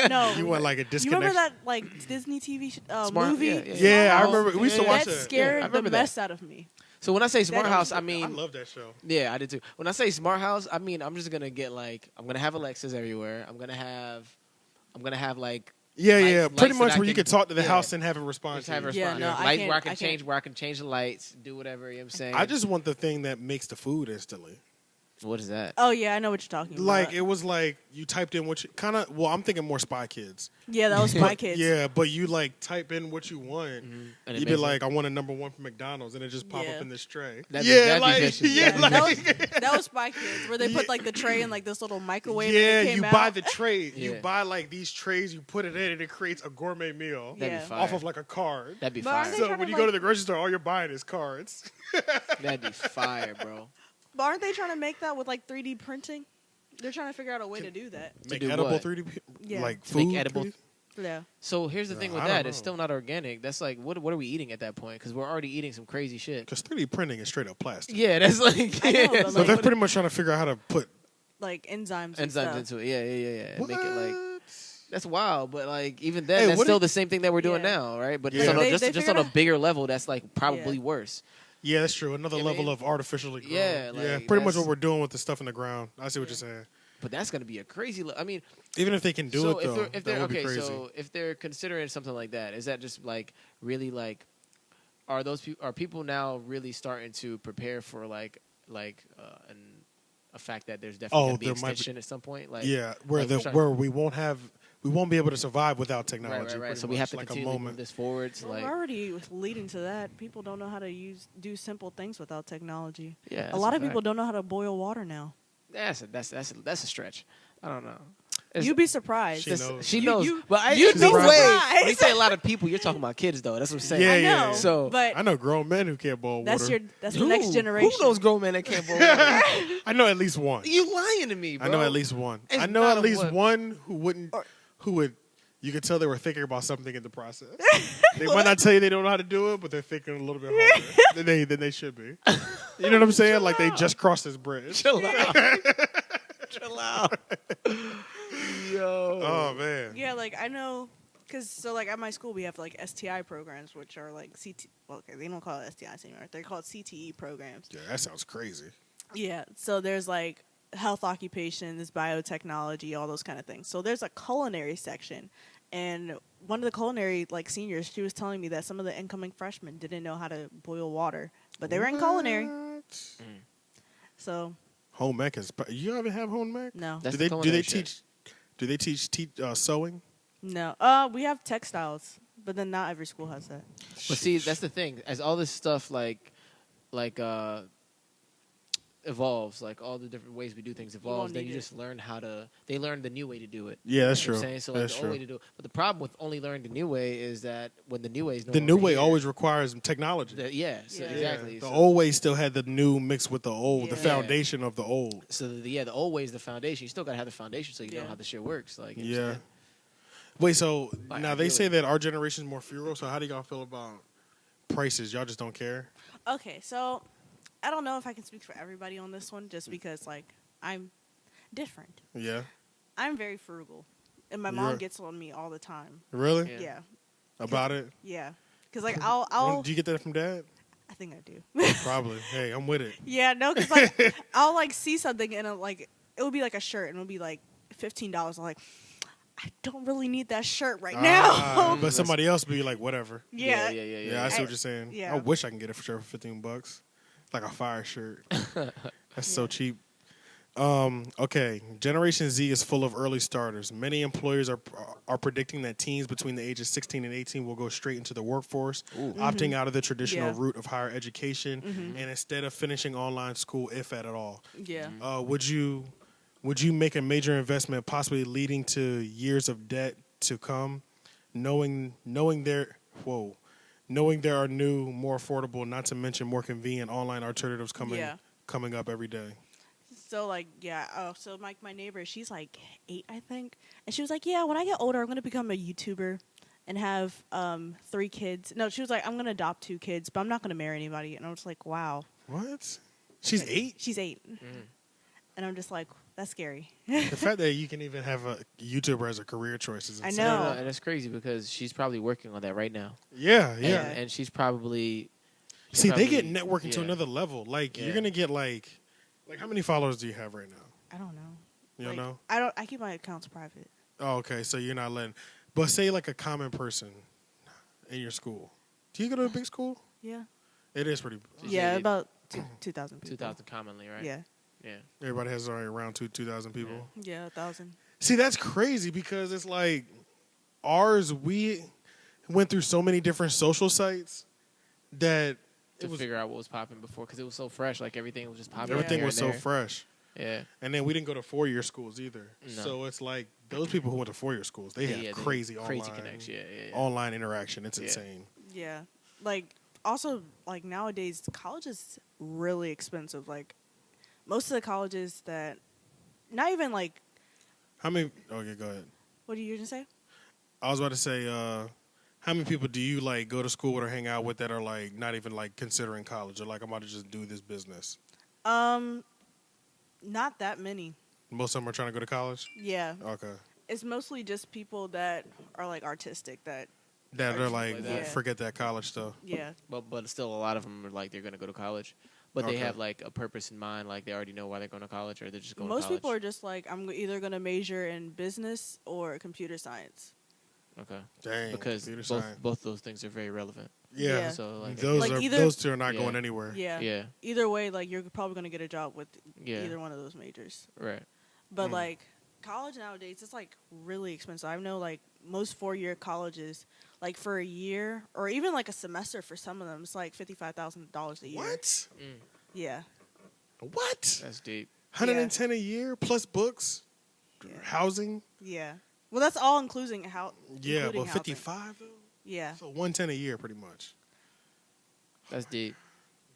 no. You want like a You disconnection? remember that like Disney TV Smart- movie? yeah, yeah. Yeah, I Smart House? remember. We used to Yeah, watch That that. scared Yeah, I the remember that. mess out of me. So when I say smart That- house, I I mean love that show. yeah, I did too. When I say smart house, I mean I'm just gonna get like I'm gonna have Alexas everywhere. I'm gonna have like Yeah, Lights- yeah. lights Pretty that much I where you can- could talk to the yeah. house and have it respond just to have you. a Yeah, response. no, I lights can't- where I can I change can't. where I can change the lights, do whatever. You know what I'm saying? I just want the thing that makes the food instantly. what is that? Oh yeah, I know what you're talking Like about. it was like you typed in what you kind of. Well, I'm thinking more Spy Kids. Yeah, that was Spy Kids. Yeah, but you like type in what you want. And it You'd be makes like, I want a number one from McDonald's, and it just pop Yeah. up in this tray. That'd be- yeah, that'd be like vicious. yeah, That'd be like That was Spy Kids, where they put like the tray in like this little microwave. and yeah. it came You out. buy the tray. You Yeah. buy like these trays. You put it in, and it creates a gourmet meal That'd Yeah. be fire. off of like a card. That'd be But aren't fire. they So trying when to, you go to like- the grocery store, all you're buying is cards. That'd be fire, bro. But aren't they trying to make that with like 3D printing? They're trying to figure out a way to do that. Make do edible what? 3D, Yeah. like To make food. edible- 3D? Yeah. So here's the thing with I don't that. It's know. still not organic. That's like what are we eating at that point? Because we're already eating some crazy shit. Because 3D printing is straight up plastic. Yeah, that's like I know, but, So like- they're pretty much trying to figure out how to put Like enzymes. And enzymes stuff. into it. Yeah. And what? make it like that's wild. But like even then, Hey, that's what still if- the same thing that we're doing Yeah. now, right? But Yeah. just on a, They just figured on a out- bigger level, that's like probably Yeah. worse. Yeah, that's true. Another You know what I level mean? of artificially grown. Yeah, yeah, like, pretty much that's- what we're doing with the stuff in the ground. I see what Yeah. you're saying. But that's gonna be a crazy. I mean, Even if they can do so it, though, if that they're would be okay, crazy. so if they're considering something like that, is that just like really like are people now really starting to prepare for like an a fact that there's definitely going to be there might be- extinction at some point. Like Yeah, where like, the we're trying- where we won't be able to survive without technology. right. pretty So we much, have to like continue to move this forward. To Well, like, we're already leading to that. People don't know how to do simple things without technology. yeah, A lot of people don't know how to boil water now. That's a stretch. I don't know. You'd be surprised. She knows. She You- knows. you- But you'd no be way. surprised. When you say a lot of people, you're talking about kids, though. That's what I'm saying. Yeah, I yeah, know. yeah. So- but I know grown men who can't boil that's water. the next generation. Who knows grown men that can't boil water? I know at least one. You lying to me, bro. I know at least one. It's I know not at a least what. one who would. You could tell they were thinking about something in the process. They might not tell you they don't know how to do it, but they're thinking a little bit harder than they should be. You know what I'm saying? Like they just crossed this bridge. Chill out. Chill out. Yo. Oh man. Yeah, like I know, like at my school we have like STI programs, which are like CT. Well, okay, they don't call it STIs anymore. They're called CTE programs. Yeah, that sounds crazy. Yeah, so there's like health occupations, biotechnology, all those kind of things. So there's a culinary section, and one of the culinary like seniors, she was telling me that some of the incoming freshmen didn't know how to boil water, but they were in culinary. So Home ec is. You ever have home ec? no, That's Do they the culinary teach? shit. Do they teach sewing? no. We have textiles, but then not every school has that. But see, that's the thing. As all this stuff evolves, like all the different ways we do things evolves, won't then need you it. just learn they learn the new way to do it. Yeah, that's You know true. what I'm saying? So like That's the true. old way to do it. But the problem with only learning the new way is that when the new way is no The new longer way here, always requires technology. yeah, so Yeah. exactly. The So- old way still had the new mixed with the old, the Yeah. foundation of the old. So the old way is the foundation. You still gotta have the foundation so you know Yeah. how the shit works. Like you know what I'm Yeah. saying? Wait, so Like, now they say ideally. that our generation is more frugal. So how do y'all feel about prices? Y'all just don't care? Okay, so I don't know if I can speak for everybody on this one, just because like I'm different. Yeah. I'm very frugal, and my You're- mom gets on me all the time. Really? Yeah. Yeah, About it? yeah. Because like I'll Do you get that from dad? I think I do. Probably. Hey, I'm with it. Yeah, no, because like I'll like see something and it would be like a shirt and it'll be like $15. I'm like, I don't really need that shirt right now. Ah, but somebody else be like, whatever. yeah. Yeah, I see what you're saying. yeah. I wish I can get it for sure for $15. Like a fire shirt. That's so cheap. Okay, Generation Z is full of early starters. Many employers are predicting that teens between the ages 16 and 18 will go straight into the workforce, opting out of the traditional Yeah. route of higher education, and instead of finishing online school, if at all. Yeah. Would you make a major investment, possibly leading to years of debt to come, knowing there are new, more affordable, not to mention more convenient online alternatives coming up every day? So like so my neighbor, she's like 8 I think, and she was like, yeah, when I get older I'm gonna become a YouTuber and have 3 kids. No, she was like, I'm gonna adopt 2 kids, but I'm not gonna marry anybody. And I was like, wow. What? She's 8? She's 8. And I'm just like, that's scary. The fact that you can even have a YouTuber as a career choice is I insane. know. and that's crazy because she's probably working on that right now. Yeah, yeah. And she's probably See, they get probably- networking to yeah. another level. Like, Yeah. you're going to get, like, how many followers do you have right now? I don't know. You don't know? I keep my accounts private. Oh, okay. So you're not letting. But say, like, a common person in your school. Do you go to a big school? Yeah. It is pretty. Yeah, say about 2,000 people. 2,000 commonly, right? Yeah. Yeah. Everybody has already around 2,000 people. Yeah, 1,000. See, that's crazy because it's like ours, we went through so many different social sites that To figure out what was popping before because it was so fresh. Like everything was just popping. Yeah. everything here was and so there. fresh. Yeah. And then we didn't go to 4-year schools either. No. So it's like those people who went to 4-year schools, they had Yeah, crazy crazy online, connection. Yeah. online interaction. It's Yeah. insane. Yeah. Like, also, like, nowadays, college is really expensive. Like, most of the colleges that, not even, like, How many? Okay, go ahead. what are you going to say? I was about to say, how many people do you like go to school with or hang out with that are like not even like considering college or like I'm about to just do this business? Not that many. Most of them are trying to go to college. Yeah. Okay, It's mostly just people that are, like, artistic that, that are like like that. forget that college stuff. yeah. But still, a lot of them are like they're gonna go to college, but they Okay. have like a purpose in mind. Like they already know why they're going to college, or they're just going. Most to college. people are just like, I'm either going to major in business or computer science. Okay. Dang, Because computer both science. both those things are very relevant. Yeah. Yeah. So like, Those two are not Yeah. going anywhere. Yeah. yeah, Either way, like you're probably gonna get a job with Yeah. either one of those majors. right. But like college nowadays, it's like really expensive. I know like most 4-year colleges, like for a year or even like a semester for some of them, it's like $55,000 a year. What? Yeah. What? That's deep. 110 a year plus books, Yeah. housing. Yeah. Well, that's all including Yeah, including but housing. 55 though. Yeah. So 110 a year, pretty much. That's deep.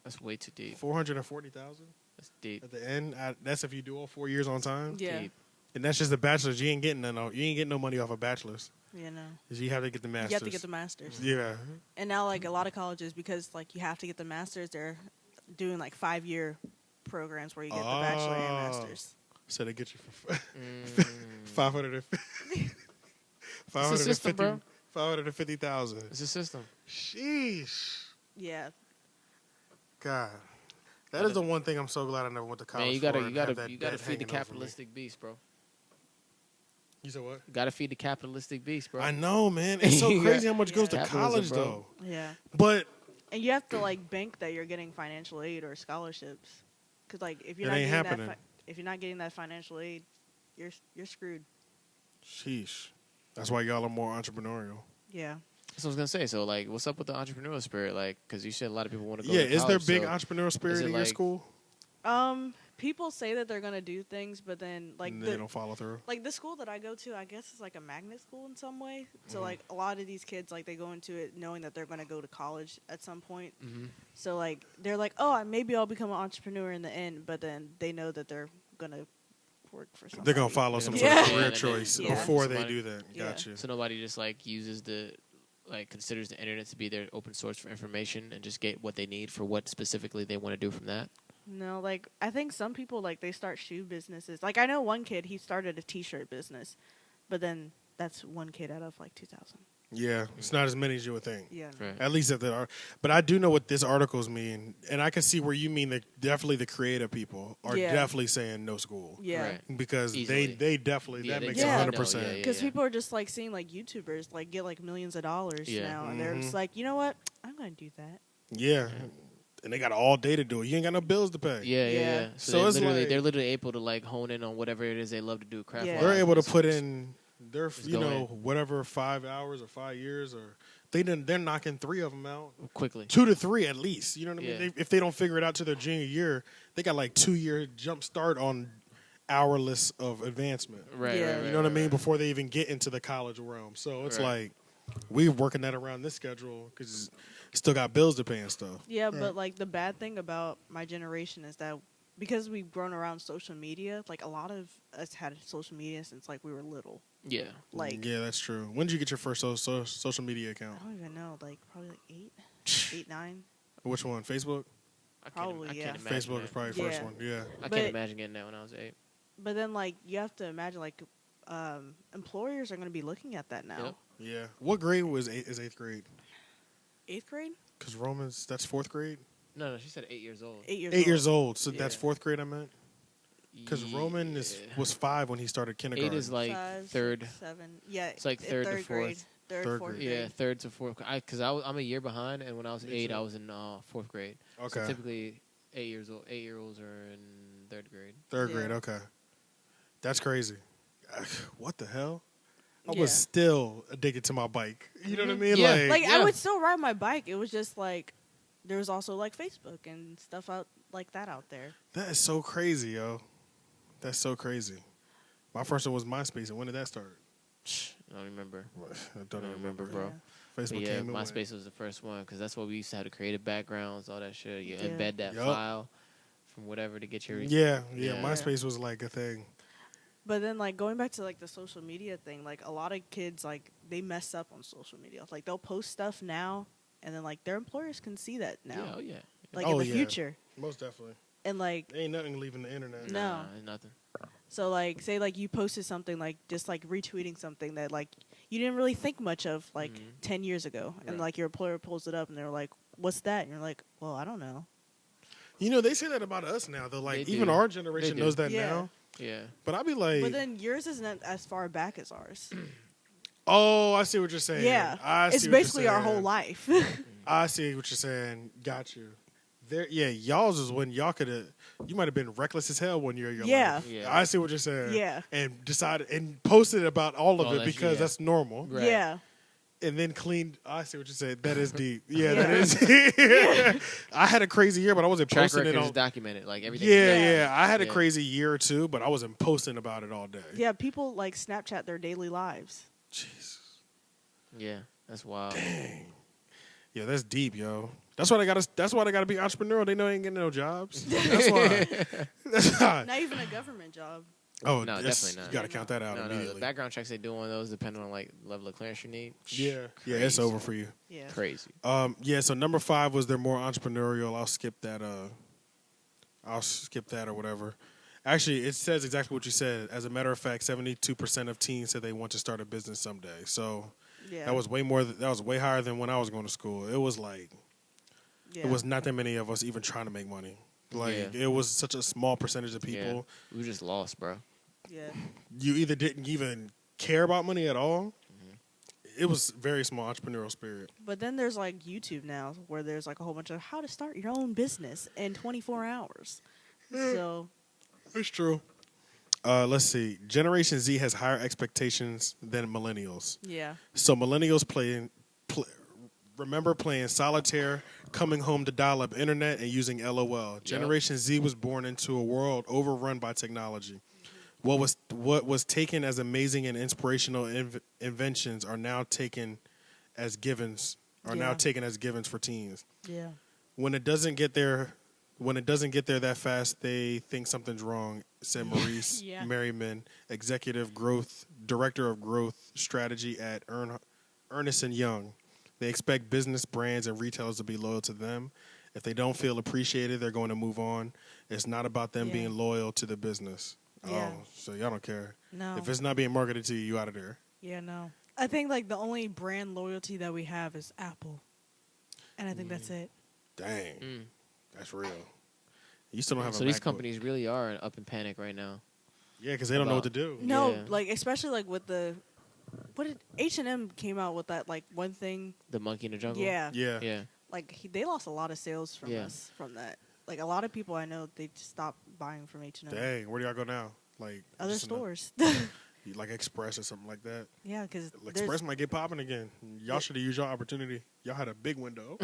That's way too deep. 440,000 That's deep. at the end. That's if you do all 4 years on time. Yeah. Deep. And that's just the bachelor's. You ain't getting no money off a bachelor's. You know. 'Cause you have to get the master's. You have to get the masters. Yeah. And now like a lot of colleges, because like you have to get the masters, they're doing like 5-year programs where you get the bachelor and masters. So they get you for 550. It's a system, bro. 550,000. It's a system. Sheesh. Yeah. God. That is the one thing I'm so glad I never went to college. Man, you for gotta and have that feed debt the hanging over me. capitalistic beast, bro. You said what? You gotta feed the capitalistic beast, bro. I know, man. It's so You crazy got- how much goes to Capitalism, college, bro. though. Yeah. But And you have to like bank that you're getting financial aid or scholarships, because like if you're It not ain't getting happening. if you're not getting that financial aid, you're screwed. sheesh. That's why y'all are more entrepreneurial. Yeah. That's what I was gonna say. So, like, what's up with the entrepreneurial spirit? Like, because you said a lot of people want to go. Yeah, to is there college, big so entrepreneurial spirit it in your like- school? People say that they're gonna do things, but then like And they don't follow through. like the school that I go to, I guess is like a magnet school in some way. So Mm-hmm. like a lot of these kids, like they go into it knowing that they're gonna go to college at some point. Mhm. So like they're like, oh, maybe I'll become an entrepreneur in the end, but then they know that they're gonna work for somebody. They're going to follow They're some gonna sort of follow- career Yeah. choice Yeah. before they Somebody- do that. Yeah. Gotcha. So nobody just like uses considers the internet to be their open source for information and just get what they need for what specifically they want to do from that. No, like I think some people like they start shoe businesses. Like I know one kid, he started a T-shirt business, but then that's one kid out of like 2,000. Yeah, it's not as many as you would think. Yeah. Right. At least at the but I do know what this articles mean, and I can see where you mean that definitely the creative people are Yeah. definitely saying no school Yeah. Right. because Easily. they definitely Yeah, that they makes definitely 100%. know, yeah, Because people are just like seeing like YouTubers like get like millions of dollars Yeah. now, and they're just like, you know what, I'm gonna do that. Yeah. And they got all day to do it. You ain't got no bills to pay. Yeah, yeah, Yeah. yeah. So So, it's they're like- literally able to like hone in on whatever it is they love to do. Craft. Yeah. They're able to put in their Just you go know in. whatever 5 hours or 5 years or they're knocking 3 of them out. quickly. 2 to 3 at least. You know what I mean? Yeah. If they don't figure it out to their junior year, they got like 2-year jump start on hourless of advancement. Right, Yeah. right, right. You know what I right, mean? right. Before they even get into the college realm. So it's Right. like we're working that around this schedule because still got bills to pay and stuff. Yeah, but like the bad thing about my generation is that because we've grown around social media, like a lot of us had social media since like we were little. Yeah. Like Yeah, that's true. When did you get your first social media account? I don't even know, like probably like 8, 9. Which one? Facebook? Probably, I yeah. can't imagine Facebook that. is probably the first Yeah. one. Yeah. I But- can't imagine getting that when I was 8. But then like you have to imagine like employers are going to be looking at that now. Yep. Yeah. What grade is 8th grade? 8th grade? Because Romans, that's 4th grade? No, she said 8 years old. 8 years 8 old. years old. So that's Yeah. 4th grade, I meant? Because Roman was 5 when he started kindergarten. 8 is like 5, third. 6, 7. Yeah, It's like in third to grade. fourth. Third, Third fourth grade. Yeah, grade. third to fourth. Because I'm a year behind, and when I was Me 8, too. I was in 4th grade. So Okay. typically, 8 years old. 8-year-olds are in 3rd grade. 3rd Yeah. grade, okay. That's crazy. What the hell? I Yeah. was still addicted to my bike. You know what I mean? Yeah. Like Yeah. I would still ride my bike. It was just like there was also like Facebook and stuff out like that out there. that is so crazy, yo. That's so crazy. My first one was MySpace, and when did that start? I don't remember. I I don't don't remember, remember, bro. Yeah. But Facebook yeah, came and went. MySpace was the first one because that's what we used to have to create backgrounds, all that shit. You Yeah. embed that Yup. file from whatever to get your Yeah, Yeah. MySpace was like a thing. But then like going back to like the social media thing, like a lot of kids like they mess up on social media. Like they'll post stuff now and then like their employers can see that now. Yeah, oh yeah. Like Oh, in the yeah. future. Most definitely. And like Ain't nothing leaving the internet. No. Nah, nothing. so like say like you posted something like just like retweeting something that like you didn't really think much of like Mhm. 10 years ago and Right. like your employer pulls it up and they're like, "What's that?" And you're like, "Well, I don't know." You know, they say that about us now. Though, like They even do. our generation They do. knows that Yeah. now. Yeah. But I'd be like, But then yours isn't as far back as ours. oh, I see what you're saying. Yeah. I see It's what you're basically our saying. whole life. I see what you're saying. Got you. There, yeah, y'all's is when y'all could have. You might have been reckless as hell one year of your life. Yeah. I see what you're saying. Yeah. And decided and posted about all of it because that's normal. Right. Yeah. And then cleaned. I see what you said. That is deep. Yeah, Yeah. that is. I had a crazy year, but I wasn't Track posting record it is on. documented. Like everything. Yeah. I had a Yeah. crazy year or two, but I wasn't posting about it all day. Yeah, people like Snapchat their daily lives. Jesus. Yeah, that's wild. Dang. Yeah, that's deep, yo. That's why they gotta be entrepreneurial. They know they ain't getting no jobs. That's why. That's why. Not even a government job. Oh, No, that's- definitely not. You gotta count that out No, immediately. the background checks they do on those depending on like level of clearance you need. Yeah, it's over for you. Yeah. Crazy. Yeah. So number 5 was they're more entrepreneurial. I'll skip that or whatever. Actually, it says exactly what you said. As a matter of fact, 72% of teens said they want to start a business someday. So Yeah. that was way more. That was way higher than when I was going to school. It was like Yeah. it was not that many of us even trying to make money. Like Yeah. it was such a small percentage of people. Yeah. We just lost, bro. Yeah. You either didn't even care about money at all. It was very small entrepreneurial spirit. But then there's like YouTube now where there's like a whole bunch of how to start your own business in 24 hours. So, It's true. Let's see. Generation Z has higher expectations than millennials. yeah. So millennials remember playing solitaire, coming home to dial-up internet, and using LOL. Generation Z was born into a world overrun by technology. What was taken as amazing and inspirational inventions are now taken as givens. Now taken as givens for teens. Yeah. When it doesn't get there that fast, they think something's wrong, said Maurice Yeah. Merriman, Director of Growth Strategy at Ernst & Young. They expect business brands and retailers to be loyal to them. If they don't feel appreciated, they're going to move on. It's not about them Yeah. being loyal to the business. Yeah. Oh, so y'all don't care. No. If it's not being marketed to you, you out of there. Yeah, no. I think like the only brand loyalty that we have is Apple. And I think that's it. Dang. That's real. You still don't have So a these MacBook. companies really are up in panic right now. Yeah, because they don't know what to do. No, Yeah. like especially like with the what did H&M came out with that like one thing. The monkey in the jungle. Yeah. Yeah. Yeah. Like they lost a lot of sales from us from that. Like a lot of people I know they just stopped buying from H&M. Dang, where do y'all go now? Like Other just stores. like Express or something like that. Yeah, because Express might get popping again. Y'all should have used your opportunity. Y'all had a big window.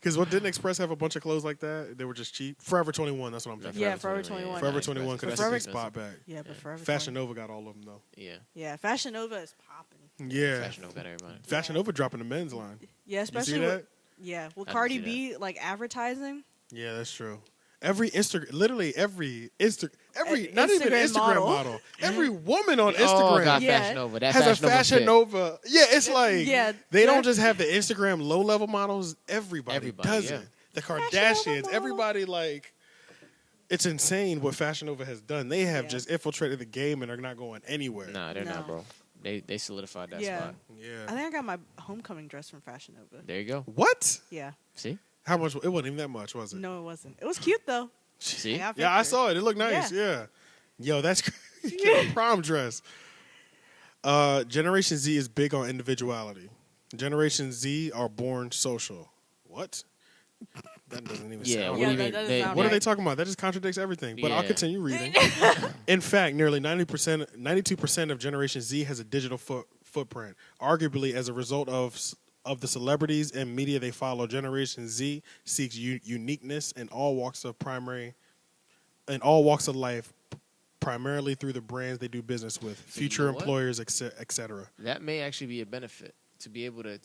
Because didn't Express have a bunch of clothes like that? They were just cheap. Forever 21, that's what I'm thinking. Yeah, Forever 21. Forever 21 could have Forever- taken spot back. Yeah, but Forever Fashion 20. Nova got all of them though. Yeah. Yeah, Fashion Nova is popping. Yeah. Fashion Nova got everybody. Fashion Nova dropping the men's line. Yeah, You especially see with, that? yeah, with I didn't Cardi see B like advertising. Yeah, that's true. Every literally every not even Instagram Instagram model. model. Every woman on Oh, Instagram got Yeah. Fashion Nova. That has a Fashion Nova Fashion fit. Nova. Yeah, it's like Yeah, they don't that- just have the Instagram low level models. Everybody does yeah. it. The Fashion Nova Kardashians, model. everybody like. It's insane what Fashion Nova has done. They have Yeah. just infiltrated the game and are not going anywhere. Nah, they're No. not, bro. They solidified that Yeah. spot. I Yeah. think I got my homecoming dress from Fashion Nova. There you go. What? Yeah. See? How much? It wasn't even that much, was it? No, it wasn't. It was cute though. See? I got Yeah, I pictures. saw it. It looked nice. Yeah. Yo, that's crazy. Get a prom dress. Generation Z is big on individuality. Generation Z are born social. What? That doesn't even Yeah, sound Yeah, what do you right. mean? that doesn't They- sound What are right. they talking about? That just contradicts everything. But I'll Yeah. continue reading. In fact, nearly 92% of Generation Z has a digital footprint, arguably as a result of the celebrities and media they follow. Generation Z seeks uniqueness in all walks of life, primarily through the brands they do business with, So you future know what? employers, etc. That may actually be a benefit to be able to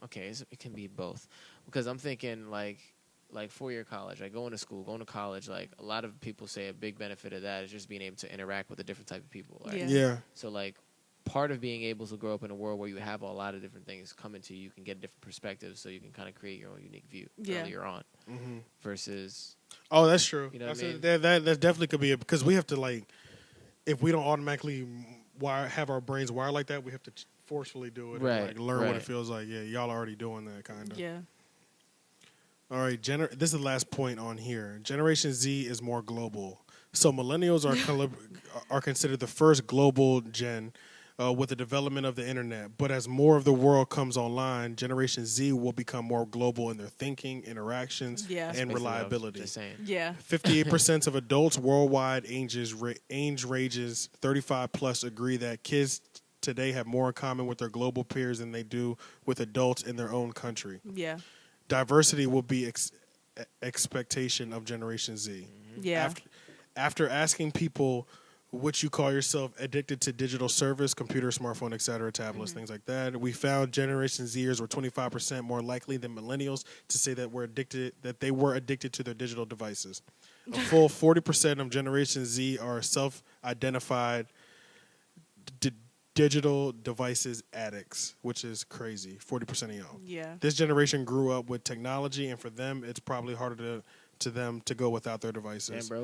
okay, it can be both. Because I'm thinking like 4-year college, like going to college, like a lot of people say a big benefit of that is just being able to interact with a different type of people. Right? Yeah. Yeah. So like part of being able to grow up in a world where you have a lot of different things coming to you, you can get different perspectives, so you can kind of create your own unique view Yeah. earlier on. Mm-hmm. Versus Oh, that's true. You know what I mean? That definitely could be because we have to like, if we don't automatically have our brains wired like that, we have to forcefully do it Right, and like learn what it right. feels like. Yeah, y'all are already doing that kind of. Yeah. All right, this is the last point on here. Generation Z is more global. So millennials are considered the first global gen. with the development of the internet. But as more of the world comes online, Generation Z will become more global in their thinking, interactions, Yeah. and reliability. Just saying. Yeah. 58% of adults worldwide age ranges 35 plus agree that kids today have more in common with their global peers than they do with adults in their own country. Yeah. Diversity will be expectation of Generation Z. Yeah. After asking people, would you call yourself addicted to digital service, computer, smartphone, etc., tablets, things like that, we found Generation Zers were 25% more likely than millennials to say that they were addicted to their digital devices. A full 40% of Generation Z are self-identified digital devices addicts, which is crazy. 40% of y'all. Yeah. This generation grew up with technology, and for them, it's probably harder to them to go without their devices. Damn, bro,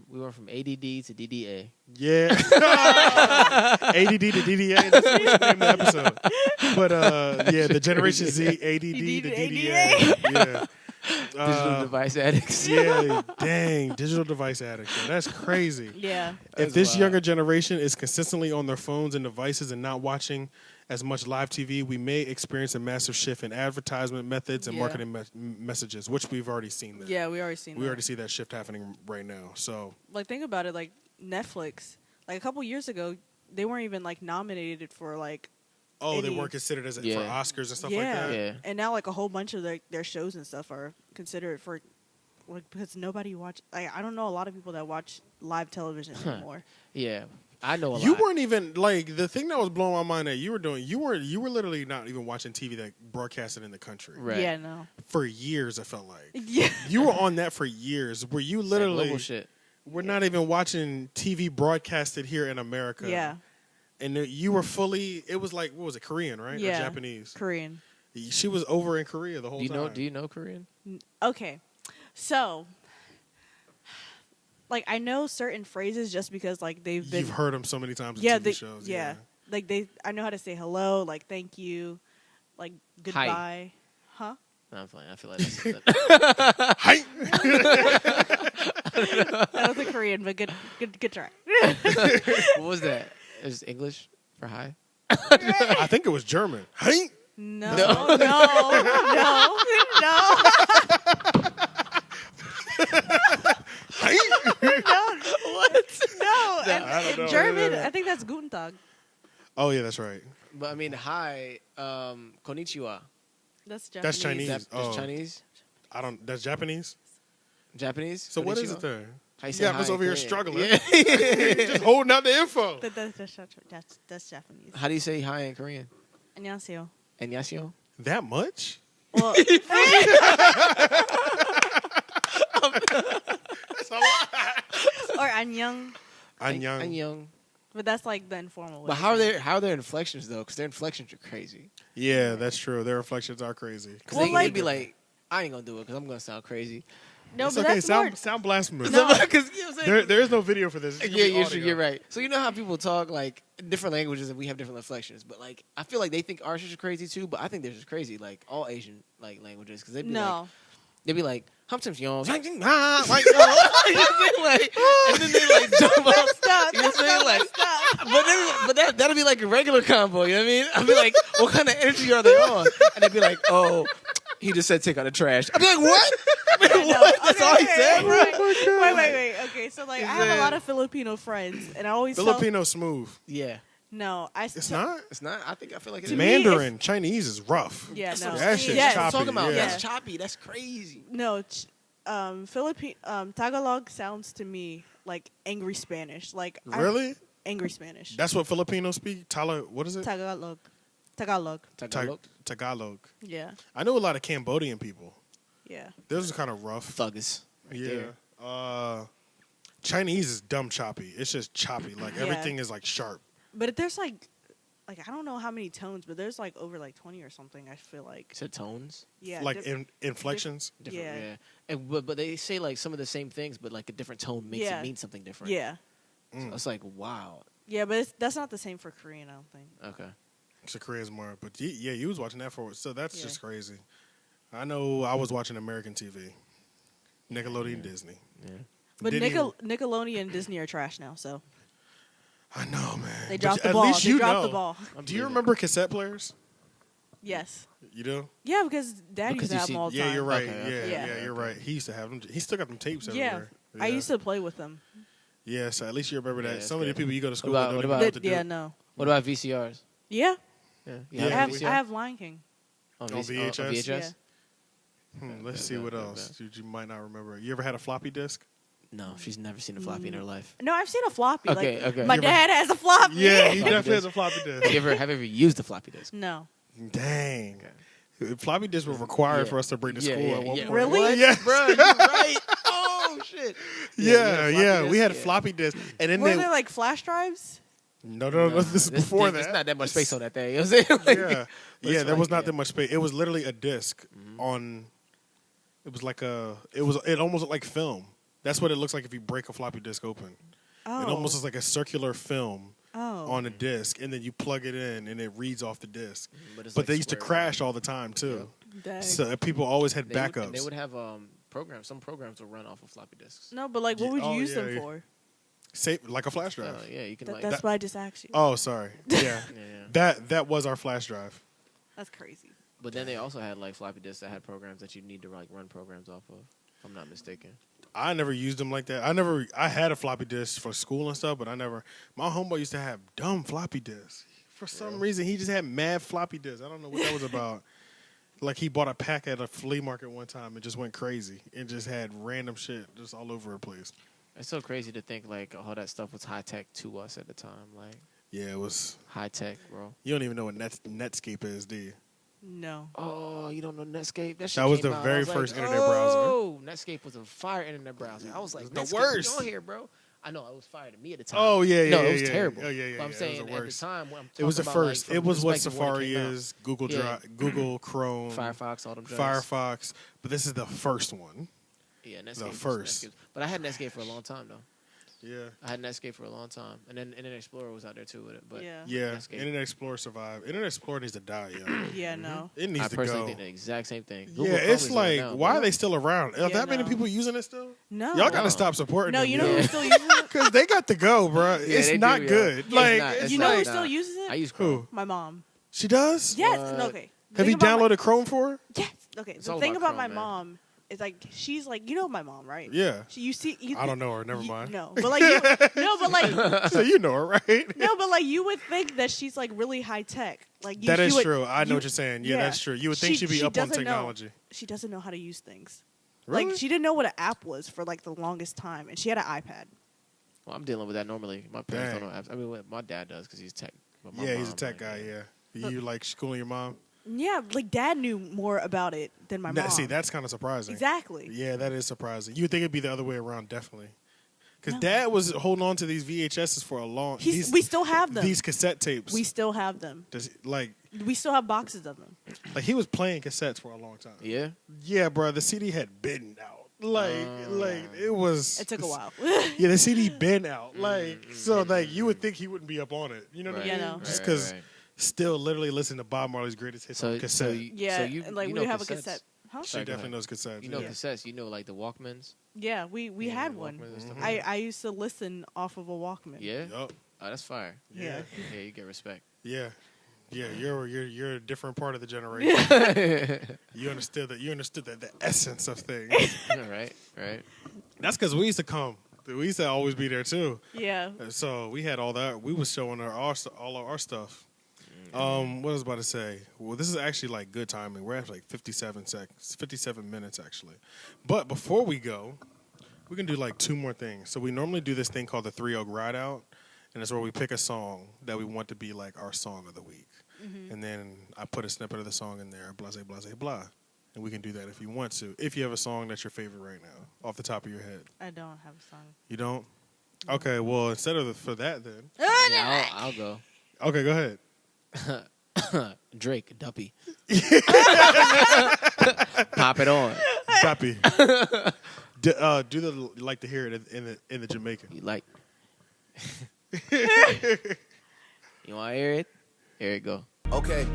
we went from ADD to DDA. Yeah. ADD to DDA. That's what we should name the episode. But yeah, the Generation Z, ADD to DDA. Yeah. Digital device addicts. Yeah, dang, digital device addicts. Man, that's crazy. Yeah. If this younger generation is consistently on their phones and devices and not watching as much live TV, we may experience a massive shift in advertisement methods and marketing messages, which we've already seen that. Yeah, we already seen that. We already see that shift happening right now. So, like, think about it. Like, Netflix, like, a couple years ago, they weren't even, like, nominated for, like, they weren't considered as for Oscars and stuff like that? Yeah. And now, like, a whole bunch of their shows and stuff are considered for, like, because nobody watch. Like, I don't know a lot of people that watch live television anymore. Yeah. I know a lot. You weren't even, like, the thing that was blowing my mind that you were doing, you were literally not even watching TV that broadcasted in the country. Right. Yeah, no. For years, it felt like. Yeah. You were on that for years, where you literally, global shit. we're not even watching TV broadcasted here in America. Yeah. And you were fully, it was like, what was it, Korean, right? Yeah. Or Japanese? Korean. She was over in Korea the whole time. Do you know Korean? Okay. So, like, I know certain phrases just because, like, they've been. You've heard them so many times in TV shows. Yeah. Like, I know how to say hello, like, thank you, like, goodbye. Hi. Huh? No, I'm fine. I feel like that's Hi! That was a Korean, but good try. What was that? It was English for hi? I think it was German. Hi! No. No. What? No. I don't know. German, I think that's Guten Tag. Oh, yeah, that's right. But I mean, hi, konnichiwa. That's Japanese. That's Chinese. That's Oh. Chinese? That's Japanese? Japanese? So what is Konnichiwa? it then? How you You say got us hi over in here Korean? struggling. Yeah. Just holding out the info. That's Japanese. How do you say hi in Korean? 안녕하세요. Annyeonghaseyo? That much? Well, That's a lot. or 안녕, Annyeong. Annyeong. but that's like the informal way. But how are their inflections though? Because their inflections are crazy. Yeah, that's true. Their reflections are crazy. Because Well, they'd be like, I ain't gonna do it because I'm gonna sound crazy. No, It's but okay. that's more. Sound blasphemous. No. Because you know what I'm saying? There is no video for this. It's gonna Yeah, be you're, audio. you're right. So you know how people talk like different languages and we have different inflections, but like I feel like they think ours is crazy too. But I think they're just crazy, like all Asian like languages, because they'd be like, sometimes y'all, like, and then they like jump up. Stop. You know what I'm saying? Like, but that'll be like a regular combo. You know what I mean? I'll be like, what kind of energy are they on? And they'd be like, oh, he just said take out the trash. I'd be like, what? What? That's all he said, bro. Wait. Okay, so like I have a lot of Filipino friends, and I always Filipino smooth. Yeah. No, It's not. It's not. I feel like it's To me, Mandarin, Chinese is rough. Yeah, That's no. what I'm That saying. shit's That's what I'm choppy, talking about. yeah. That's choppy. That's crazy. No, Tagalog sounds to me like angry Spanish. Like Really? angry Spanish. That's what Filipinos speak. What is it? Tagalog. Tagalog. Yeah. I know a lot of Cambodian people. Yeah. Theirs is kind of rough. Thuggus. Right Yeah. there. Chinese is dumb choppy. It's just choppy. Like Yeah. everything is like sharp. But there's like I don't know how many tones, but there's like over like 20 or something. I feel like. Said tones. Yeah. Like inflections. Different, Yeah. yeah. And, but they say like some of the same things, but like a different tone makes Yeah. it mean something different. Yeah. So it's like, wow. Yeah, but that's not the same for Korean, I don't think. Okay. So Korea's more. But yeah, you was watching that for. So that's Yeah. just crazy. I know I was watching American TV. Nickelodeon, Disney. Yeah. But Didn't even- Nickelodeon and Disney are trash now, so. I know, man. They But dropped the at ball. least They you dropped know. the ball. Do you remember cassette players? Yes. You do? Yeah, because Dad Because used to you have see- them all the Yeah, time. you're right. Okay, okay. Yeah, Yeah. you're right. He used to have them. He still got them tapes Yeah. everywhere. I used to play with them. Yeah, so at least you remember Yeah, that. that's Some of the good. people you go to school What with about- don't what even know about- what to do. Yeah, no. What about VCRs? Yeah. Yeah. You Yeah, have I a have, VCR? I have Lion King. On On VHS? On VHS? VHS? Let's see what else you might not remember. You ever had a floppy disk? No, she's never seen a floppy in her life. No, I've seen a floppy. Okay, like, okay. My You dad has a floppy. Yeah, he Floppy definitely has disk. a floppy Have disk. you ever used a floppy disk? No. Dang. Floppy disks were required Yeah. for us to bring to Yeah, school yeah, at one yeah. point. Really? What? Yes. Bro, you're right. Oh, shit. Yeah, we had a floppy disks. And then Were they... there like flash drives? No, this is before that. There's not that much space on that thing. You know what I'm saying? Like, Yeah, but yeah, it's there was like, not yeah. that much space. It was literally a disc on. It was like a. It almost looked like film. That's what it looks like if you break a floppy disk open. Oh. It almost is like a circular film Oh. on a disc, and then you plug it in, and it reads off the disc. But, it's But like they used to square. crash all the time too. Dang. So people always had They would, backups. and they would have programs. Some programs would run off of floppy disks. No, but like, what would you Oh, use yeah, them yeah. for? Save like a flash drive. Yeah, you can That, like. that's why I just asked you. Oh, sorry. Yeah, Yeah. that was our flash drive. That's crazy. But then they also had like floppy disks that had programs that you need to like run programs off of. If I'm not mistaken. I never used them like that. I had a floppy disk for school and stuff, but I never. My homeboy used to have dumb floppy disks. For some reason, he just had mad floppy disks. I don't know what that was about. Like he bought a pack at a flea market one time and just went crazy and just had random shit just all over the place. It's so crazy to think like all that stuff was high tech to us at the time. Like Yeah, it was. high tech, bro. You don't even know what Netscape is, do you? No. Oh, you don't know Netscape? That, shit That was came the out. very I was first like, internet browser. Oh, Netscape was a fire internet browser. I was like, The Netscape, worst. Get on here, bro. I know it was fire to me at the time. Oh yeah, yeah. No, yeah, it was yeah. terrible. Oh yeah, yeah. But I'm yeah, saying it was at the the worst. time when I'm It was the talking about, first. Like, It from was what perspective when it Safari came out. is, Google Yeah. Drive, Google Chrome, Firefox, all them joints. Firefox. But this is the first one. Yeah, Netscape. The was first. Netscape. But I had Netscape for a long time though. Yeah. I had Netscape for a long time, and then Internet Explorer was out there too with it. But Yeah. Yeah. Netscape. Internet Explorer survived. Internet Explorer needs to die, yo. Yeah, no. It needs I to personally go. think the exact same thing. Google Yeah, Chrome it's is like, now, why but- are they still around? Are Yeah, that many no. people using it still? No. Y'all got No. to stop supporting No, them. you know Yeah. who still uses it? Because they got to go, bro. It's they not do, yo. good. It's Like, not. It's You not. know who Nah. still uses it? I use Chrome. who? My mom. She does? Yes. What? No, okay. Have The you thing about downloaded Chrome for her? Yes. Okay. It's The all thing about about my Chrome, man. mom is like she's like, you know my mom, right? Yeah. You see. I don't know her. Never mind. No, but like no, but like So you know her, right? no, but like you would think that she's like really high tech. Like you, That you is would- true. I know you- what you're saying. Yeah, that's true. You would think she'd be she up on doesn't know. technology. She doesn't know how to use things. Really? Like she didn't know what an app was for like the longest time, and she had an iPad. Well, I'm dealing with that normally. My parents Dang. don't know apps. I mean, what my dad does because he's tech. But my Yeah, he's a mom, tech like, guy, yeah. You like schooling your mom? Yeah, like dad knew more about it than my mom. See, that's kind of surprising. exactly. Yeah, that is surprising. You would think it'd be the other way around, definitely. Because No. Dad was holding on to these VHSs for a long. We still have them. These cassette tapes. We still have them. like We still have boxes of them. he was playing cassettes for a long time. Yeah. Yeah, bro. The CD had been out. Like it was. It took a while. Yeah, the CD been out. Like so, like you would think he wouldn't be up on it. You know what I Right. mean? Yeah, no. Just because still literally listen to Bob Marley's greatest hits on cassette. Yeah, so you, and like you we know have cassettes. a cassette. Huh? She Sorry, go definitely ahead. knows cassettes. You know yeah. cassettes. You know like the Walkmans. Yeah, we Yeah, had the one. Walkmans and stuff. I used to listen off of a Walkman. Yeah. Yup. Oh, that's fire. Yeah. Yeah, you get respect. Yeah. Yeah, you're a different part of the generation. You understood the essence of things. Right. That's because we used to come. We used to always be there too. Yeah. And so we had all that. We was showing her all of our stuff. What was I about to say? Well, this is actually like good timing. We're at like 57 minutes actually. But before we go, we can do like two more things. So we normally do this thing called the 3 Oak Ride Out, and it's where we pick a song that we want to be like our song of the week. And then I put a snippet of the song in there, blah, blah, blah, blah. And we can do that if you want to. If you have a song that's your favorite right now, off the top of your head. I don't have a song. You don't? Okay, well, instead of for that then. Yeah, I'll go. Okay, go ahead. Drake-Duppy. Pop it on. Duppy. Do the like to hear it in the Jamaican. You like? You want to hear it? Here it go. Okay.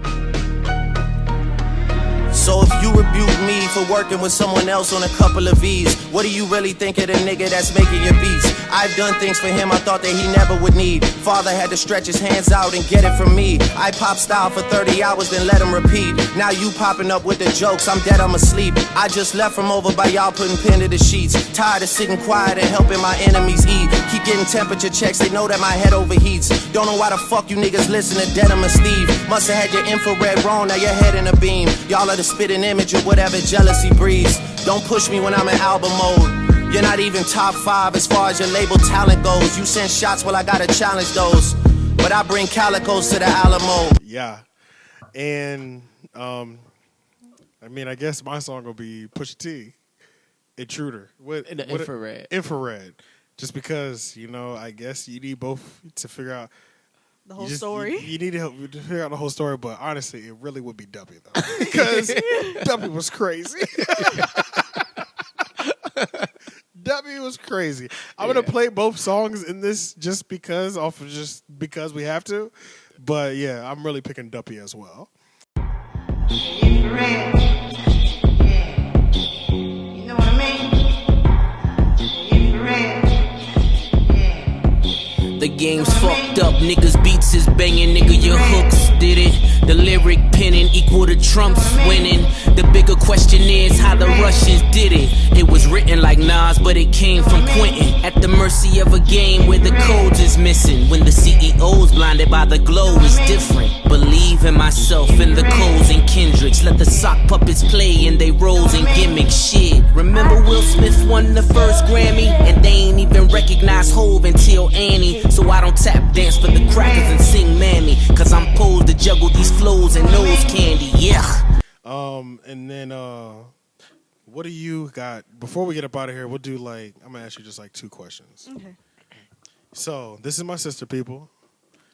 So if you rebuke me for working with someone else on a couple of V's, what do you really think of the nigga that's making your beats? I've done things for him I thought that he never would need. Father had to stretch his hands out and get it from me. I pop style for 30 hours, then let him repeat. Now you popping up with the jokes, I'm dead, I'm asleep. I just left from over by y'all putting pen to the sheets. Tired of sitting quiet and helping my enemies eat. Keep getting temperature checks, they know that my head overheats. Don't know why the fuck you niggas listen to Denim and Steve. Musta had your infrared wrong, now your head in a beam. Y'all are the spitting image of whatever jealousy breeds. Don't push me when I'm in album mode. You're not even top 5 as far as your label talent goes. You send shots, well I gotta challenge those. But I bring calicos to the Alamo. Yeah. And, I mean, I guess my song will be Pusha T, Intruder. Infrared. Infrared. Just because, you know, I guess you need both to figure out The whole story. You need to help to figure out the whole story, but honestly, it really would be Duppy though, because Duppy was crazy. Duppy was crazy. I'm gonna play both songs in this just because we have to, but yeah, I'm really picking Duppy as well. Infrared. Yeah. You know what I mean? Infrared. The game's fucked up, niggas beats is banging, nigga your hooks did it. The lyric penning equal to Trump's winning. The bigger question is how the Russians did it. It was written like Nas, but it came from Quentin. At the mercy of a game where the codes is missing. When the CEO's blinded by the glow is different. Believe in myself and the Coles and Kendricks. Let the sock puppets play in they roles and gimmicks. Shit, remember Will Smith won the first Grammy? And they ain't even recognize Hove until Annie. So I don't tap dance for the crackers and sing Mammy. Cause I'm posed to juggle these flows and nose candy, yeah. And then what do you got? Before we get up out of here, we'll do I'm gonna ask you just 2 questions. Okay. So this is my sister, people.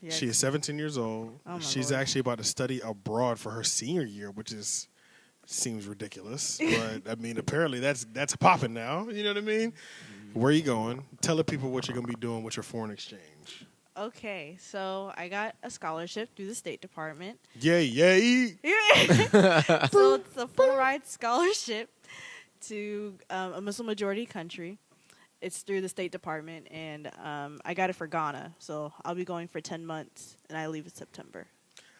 Yeah. She is 17 years old. Oh, my She's Lord. actually about to study abroad for her senior year, which seems ridiculous. But I mean, apparently that's popping now. You know what I mean? Where are you going? Tell the people what you're gonna be doing with your foreign exchange. Okay, so I got a scholarship through the State Department. Yay, yay! So it's a full ride scholarship to a Muslim majority country. It's through the State Department, and I got it for Ghana. So I'll be going for 10 months, and I leave in September.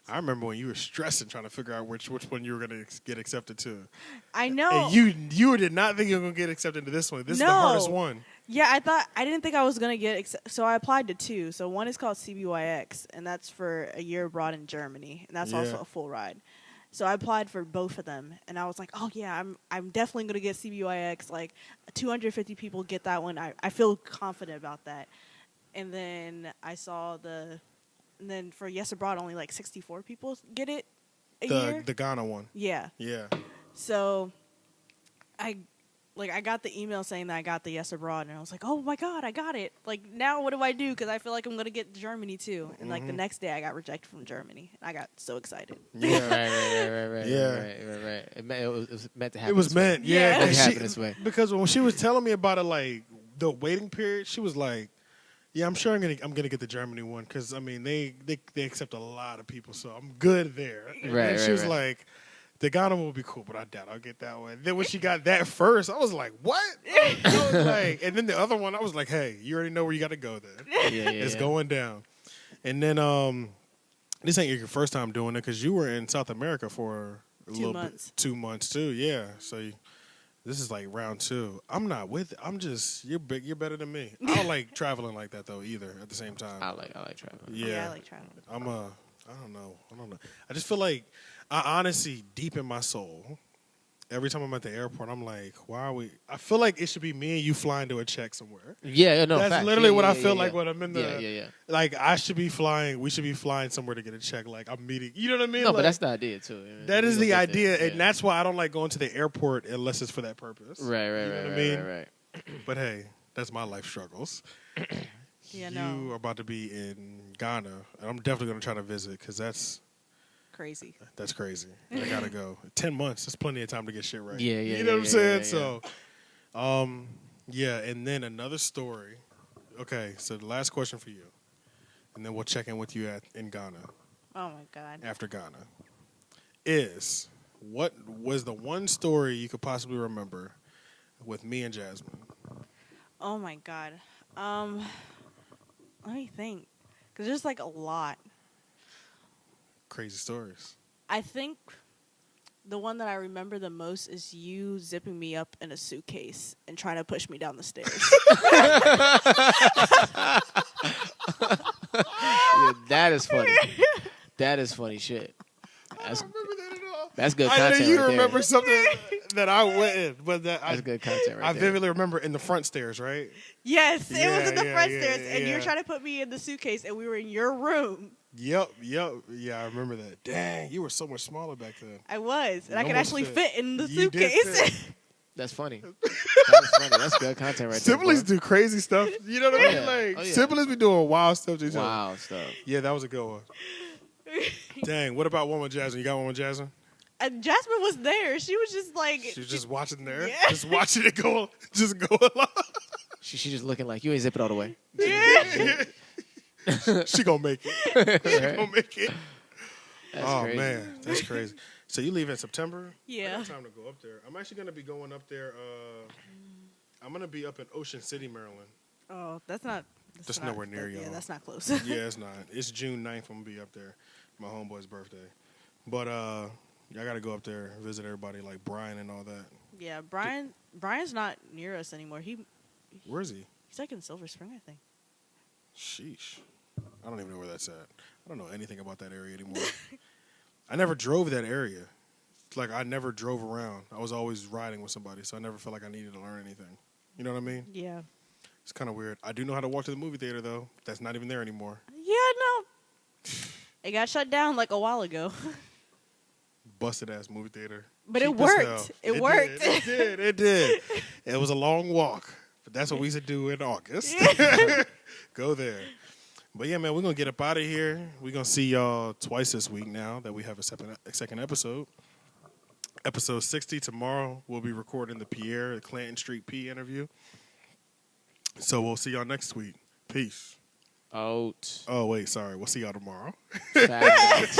I remember when you were stressing trying to figure out which one you were gonna get accepted to. I know. And you did not think you were gonna get accepted to this one. This is the hardest one. Yeah, I didn't think I was gonna get so I applied to 2. So one is called CBYX, and that's for a year abroad in Germany, and that's also a full ride. So I applied for both of them, and I was like, oh yeah, I'm definitely gonna get CBYX. 250 people get that one. I feel confident about that. And then I saw and then for Yes Abroad, only 64 people get it a year. The Ghana one. Yeah. Yeah. So I got the email saying that I got the Yes Abroad, and I was like, oh my God, I got it. Now what do I do? Because I feel like I'm going to get Germany too. And the next day I got rejected from Germany. I got so excited. Yeah. Right. Yeah. Right. It was meant to happen. It was meant, yeah. It happened this way. Because when she was telling me about it, the waiting period, she was like, yeah, I'm sure I'm gonna get the Germany one because I mean they accept a lot of people, so I'm good there. And she was like, the Ghana one will be cool, but I doubt I'll get that one. Then when she got that first, I was like, what? I was like, and then the other one, I was like, hey, you already know where you got to go then. It's going down. And then this ain't your first time doing it because you were in South America for a little bit, 2 months too. Yeah, so. This is round 2. I'm not with it. I'm just you're better than me. I don't like traveling like that though either. At the same time, I like traveling. Yeah, I like traveling. I don't know. I just feel like I honestly deep in my soul. Every time I'm at the airport, I'm like, why are we? I feel like it should be me and you flying to a check somewhere. Yeah, no, that's facts. literally what I feel like when I'm in the. Yeah. I should be flying. We should be flying somewhere to get a check. I'm meeting. You know what I mean? No, but that's the idea too. That is the idea, and that's why I don't like going to the airport unless it's for that purpose. Right. You know what I mean? Right. But hey, that's my life struggles. Yeah, you are about to be in Ghana, and I'm definitely going to try to visit because that's crazy. That's crazy. I gotta go. 10 months. That's plenty of time to get shit right. Yeah. You know what I'm saying? So, yeah. And then another story. Okay, so the last question for you, and then we'll check in with you in Ghana. Oh my God. After Ghana, is What was the one story you could possibly remember with me and Jasmine? Oh my god. Let me think, because there's like a lot. Crazy stories. I think the one that I remember the most is you zipping me up in a suitcase and trying to push me down the stairs. Yeah, that is funny. That is funny shit. That's, I don't remember that at all. that's good I content. know you right remember there. something that I went in, but That's I good content right I there. vividly remember in the front stairs, right? Yes, it was Yeah, in the yeah, front yeah, stairs, and you were yeah. trying to put me in the suitcase, and we were in your room. Yep. Yeah, I remember that. Dang, you were so much smaller back then. I was, and You I could almost actually fit. fit in the You did suitcase. fit. That's funny. That's funny. That's good content right Siblings there. do crazy stuff. You know what I mean? Yeah. Like Oh, yeah. siblings be doing wild stuff to each other. Wow stuff. Yeah, that was a good one. Dang, what about one with Jasmine? You got one with Jasmine? And Jasmine was there. She was just like, She was just watching there, Yeah. just watching it go, just go along. She just looking like you ain't zip it all the way. She gonna make it. She Right? gonna make it. That's Oh crazy. man, that's crazy. So you leave in September? Yeah. I got time to go up there. I'm actually gonna be going up there. I'm gonna be up in Ocean City, Maryland. oh, that's not. That's nowhere near Yeah, y'all. that's not close. Yeah, it's not. It's June 9th. I'm gonna be up there. My homeboy's birthday. But I gotta go up there and visit everybody like Brian and all that. Yeah, Brian's not near us anymore. He's Where is he? like in Silver Spring, I think. Sheesh. I don't even know where that's at. I don't know anything about that area anymore. I never drove that area. It's like I never drove around. I was always riding with somebody, so I never felt like I needed to learn anything. You know what I mean? Yeah. It's kind of weird. I do know how to walk to the movie theater, though. That's not even there anymore. Yeah, no. It got shut down like a while ago. Busted ass movie theater. But Cheap it as worked. hell. It worked. It did. It was a long walk, but that's what we used to do in August. Go there. But yeah, man, we're going to get up out of here. We're going to see y'all twice this week now that we have a second episode. Episode 60 tomorrow, we'll be recording the Pierre Clanton Street P interview. So we'll see y'all next week. Peace. Out. Oh, wait, sorry. We'll see y'all tomorrow. Facts.